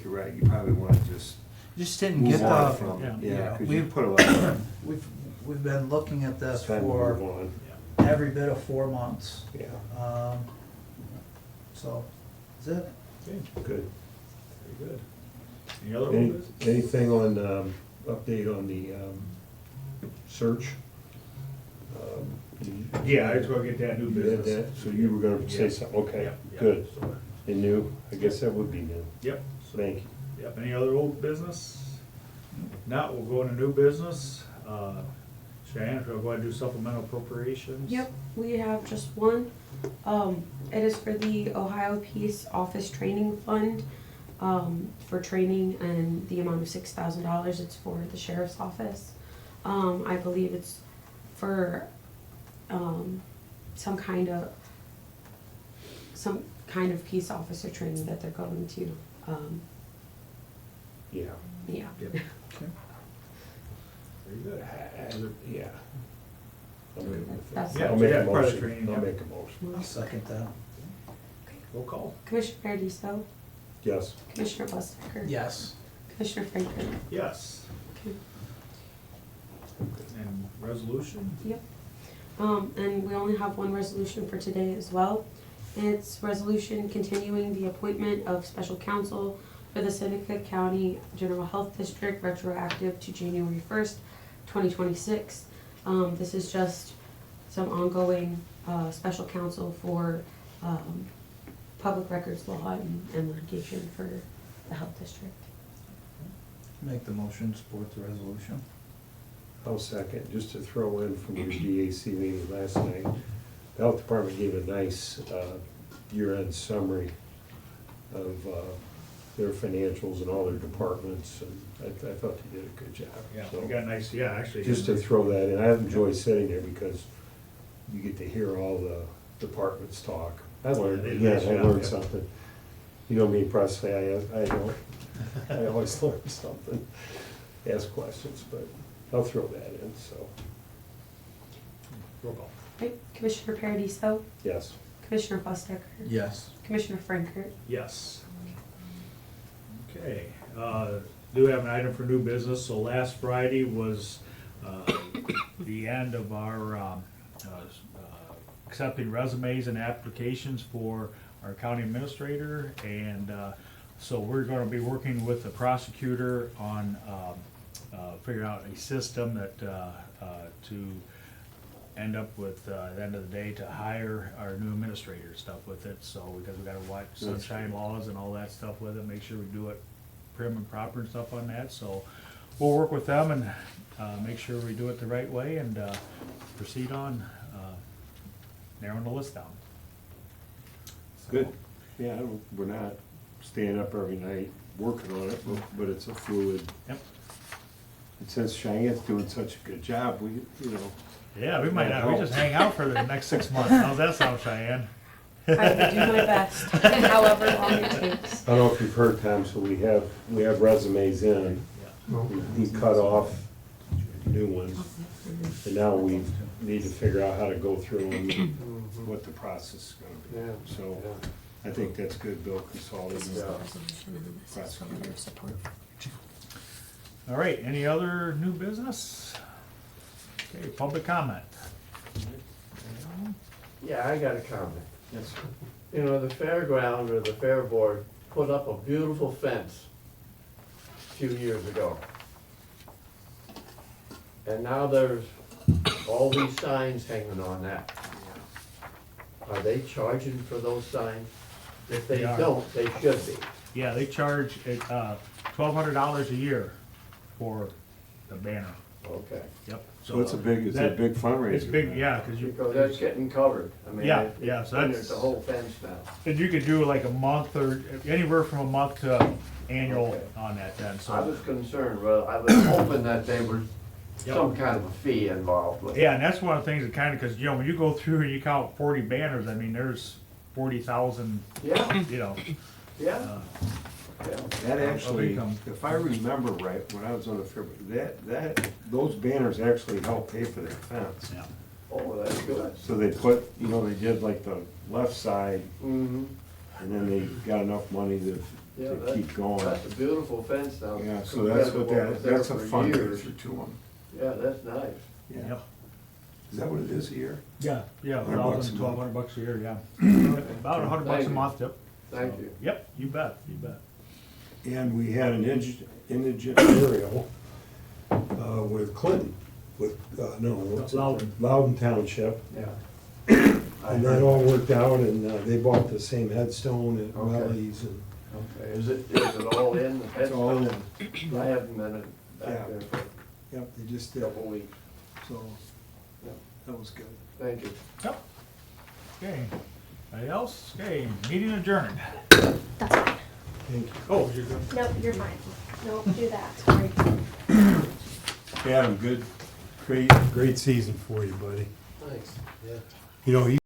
[SPEAKER 3] you're right, you probably wanna just
[SPEAKER 5] Just didn't
[SPEAKER 3] move
[SPEAKER 5] get
[SPEAKER 3] on
[SPEAKER 5] the,
[SPEAKER 3] from it,
[SPEAKER 5] yeah,
[SPEAKER 3] yeah, cause you
[SPEAKER 5] we've-
[SPEAKER 3] put a lot of,
[SPEAKER 5] we've been looking at this
[SPEAKER 3] time to move
[SPEAKER 5] for
[SPEAKER 3] on.
[SPEAKER 5] every bit of 4 months.
[SPEAKER 3] Yeah,
[SPEAKER 5] So, that's it.
[SPEAKER 1] Okay,
[SPEAKER 3] good.
[SPEAKER 1] very good. Any other
[SPEAKER 3] Any-
[SPEAKER 1] old business?
[SPEAKER 3] Anything on, update on the, search?
[SPEAKER 1] Yeah, I just wanna get that new
[SPEAKER 3] You had
[SPEAKER 1] business.
[SPEAKER 3] that, so you were gonna say
[SPEAKER 1] Yeah.
[SPEAKER 3] something, okay,
[SPEAKER 1] Yep, yep,
[SPEAKER 3] good.
[SPEAKER 1] so-
[SPEAKER 3] And new, I guess that would be new,
[SPEAKER 1] Yep. so-
[SPEAKER 3] thank you.
[SPEAKER 1] Yep, any other old business? Not, we'll go into new business. Cheyenne, if you want to do supplemental appropriations?
[SPEAKER 6] Yep, we have just one. It is for the Ohio Peace Office Training Fund, for training and the amount of $6,000. It's for the sheriff's office. I believe it's for, some kind of peace officer training that they're going to,
[SPEAKER 3] Yeah.
[SPEAKER 6] yeah.
[SPEAKER 1] Yep. Very good.
[SPEAKER 3] Yeah. I'll make a-
[SPEAKER 6] That's-
[SPEAKER 1] Yeah,
[SPEAKER 3] I'll make
[SPEAKER 1] yeah,
[SPEAKER 3] a
[SPEAKER 1] part of the
[SPEAKER 3] motion,
[SPEAKER 1] training,
[SPEAKER 3] I'll
[SPEAKER 1] yeah.
[SPEAKER 3] make a motion,
[SPEAKER 5] I'll second that.
[SPEAKER 1] Roll call.
[SPEAKER 6] Commissioner Paradiso,
[SPEAKER 3] yes.
[SPEAKER 6] Commissioner Bustaker.
[SPEAKER 5] Yes.
[SPEAKER 6] Commissioner Franklin.
[SPEAKER 1] Yes.
[SPEAKER 6] Okay.
[SPEAKER 1] And resolution?
[SPEAKER 6] Yep. And we only have one resolution for today as well. It's resolution continuing the appointment of special counsel for the Seneca County General Health District retroactive to January 1st, 2026. This is just some ongoing, special counsel for, public records law and litigation for the health district.
[SPEAKER 5] Make the motion, support the resolution.
[SPEAKER 3] I'll second, just to throw in from your DAC meeting last night, the health department gave a nice year-end summary of their financials and all their departments, and I thought they did a good job.
[SPEAKER 1] Yeah,
[SPEAKER 3] So,
[SPEAKER 1] we got nice, yeah, actually.
[SPEAKER 3] just to throw that in, I enjoy sitting there because you get to hear all the departments talk. I learned,
[SPEAKER 1] Yeah, they
[SPEAKER 3] again,
[SPEAKER 1] nice
[SPEAKER 3] I
[SPEAKER 1] job,
[SPEAKER 3] learned
[SPEAKER 1] yeah.
[SPEAKER 3] something. You know me, Presley, I always learn something, ask questions, but I'll throw that in, so,
[SPEAKER 1] Roll call.
[SPEAKER 6] Right, Commissioner Paradiso,
[SPEAKER 3] yes.
[SPEAKER 6] Commissioner Bustaker.
[SPEAKER 5] Yes.
[SPEAKER 6] Commissioner Frankert.
[SPEAKER 1] Yes. Okay, do have an item for new business, so last Friday was, the end of our, accepting resumes and applications for our county administrator, and so we're going to be working with the prosecutor on figuring out a system that to end up with at the end of the day to hire our new administrator and stuff with it. So because we got to watch sunshine laws and all that stuff with it, make sure we do it prim and proper and stuff on that. So we'll work with them and make sure we do it the right way and proceed on narrowing the list down. So,
[SPEAKER 3] Good. Yeah, we're not staying up every night working on it, but it's a fluid.
[SPEAKER 1] Yep.
[SPEAKER 3] And since Cheyenne's doing such a good job, we,
[SPEAKER 1] Yeah, we might not. We just hang out for the next 6 months. How's that sound, Cheyenne?
[SPEAKER 6] I will do my best, however long it takes.
[SPEAKER 3] I don't know if you've heard, Tom, so we have resumes in. We cut off new ones. And now we need to figure out how to go through and what the process is gonna
[SPEAKER 10] Yeah.
[SPEAKER 3] be. So I think that's good, Bill Consolidate.
[SPEAKER 1] All right, any other new business? Okay, public comment.
[SPEAKER 10] Yeah, I got a comment.
[SPEAKER 3] Yes.
[SPEAKER 10] You know, the fairground or the fair board put up a beautiful fence a few years ago. And now there's all these signs hanging on that. Are they charging for those signs? If they
[SPEAKER 1] They are.
[SPEAKER 10] don't, they should be.
[SPEAKER 1] Yeah, they charge $1,200 a year for the banner.
[SPEAKER 10] Okay.
[SPEAKER 1] Yep.
[SPEAKER 3] So it's a big fundraiser.
[SPEAKER 1] It's big, yeah, because you.
[SPEAKER 10] Because that's getting covered. I mean,
[SPEAKER 1] Yeah,
[SPEAKER 10] it-
[SPEAKER 1] yeah, so
[SPEAKER 10] it's
[SPEAKER 1] that's-
[SPEAKER 10] the whole fence now.
[SPEAKER 1] And you could do like a month or anywhere from a month to annual
[SPEAKER 10] Okay.
[SPEAKER 1] on that then,
[SPEAKER 10] I
[SPEAKER 1] so.
[SPEAKER 10] was concerned, well, I was hoping that they were
[SPEAKER 1] Yep.
[SPEAKER 10] some kind of a fee involved with it.
[SPEAKER 1] Yeah, and that's one of the things that kind of, because, when you go through and you count 40 banners, I mean, there's 40,000,
[SPEAKER 10] Yeah,
[SPEAKER 1] you know.
[SPEAKER 10] yeah,
[SPEAKER 1] uh,
[SPEAKER 10] yeah.
[SPEAKER 3] That
[SPEAKER 1] Of
[SPEAKER 3] actually,
[SPEAKER 1] income.
[SPEAKER 3] if I remember right, when I was on the fair, those banners actually helped pay for that fence.
[SPEAKER 1] Yeah.
[SPEAKER 10] Oh, that's good.
[SPEAKER 3] So they put, they did like the left side,
[SPEAKER 10] Mm-hmm.
[SPEAKER 3] and then they got enough money
[SPEAKER 10] Yeah,
[SPEAKER 3] to keep going.
[SPEAKER 10] That's a beautiful fence now.
[SPEAKER 3] Yeah, so that's what
[SPEAKER 10] compared to was there
[SPEAKER 3] that's a
[SPEAKER 10] for years.
[SPEAKER 3] fundraiser to them.
[SPEAKER 10] Yeah, that's nice.
[SPEAKER 3] Yeah.
[SPEAKER 1] Yep.
[SPEAKER 3] Is that what it is a year?
[SPEAKER 1] Yeah,
[SPEAKER 3] $100 a
[SPEAKER 1] 1,000,
[SPEAKER 3] month.
[SPEAKER 1] $1,200 a year, yeah. About $100 a
[SPEAKER 10] Thank you.
[SPEAKER 1] month, yep.
[SPEAKER 10] Thank
[SPEAKER 1] So,
[SPEAKER 10] you.
[SPEAKER 1] Yep, you bet, you bet.
[SPEAKER 3] And we had an indigent burial with Clinton, what's it?
[SPEAKER 1] Loudon.
[SPEAKER 3] Loudon Township.
[SPEAKER 10] Yeah.
[SPEAKER 3] And that all worked out, and they bought the same headstone at
[SPEAKER 10] Okay.
[SPEAKER 3] Welly's, and
[SPEAKER 10] Okay, is it all in? The
[SPEAKER 3] It's all in.
[SPEAKER 10] headstone? I haven't been back
[SPEAKER 3] Yeah.
[SPEAKER 10] there for
[SPEAKER 3] yep, they just
[SPEAKER 10] a
[SPEAKER 3] did,
[SPEAKER 10] couple weeks.
[SPEAKER 3] so
[SPEAKER 10] Yeah.
[SPEAKER 3] that was good.
[SPEAKER 10] Thank you.
[SPEAKER 1] Yep. Okay, anybody else? Okay, meeting adjourned.
[SPEAKER 12] That's fine.
[SPEAKER 3] Thank you.
[SPEAKER 1] Oh, you're good.
[SPEAKER 12] Nope, you're fine. Nope, do that. Sorry.
[SPEAKER 3] Adam, great season for you, buddy.
[SPEAKER 10] Thanks. Yeah.
[SPEAKER 3] You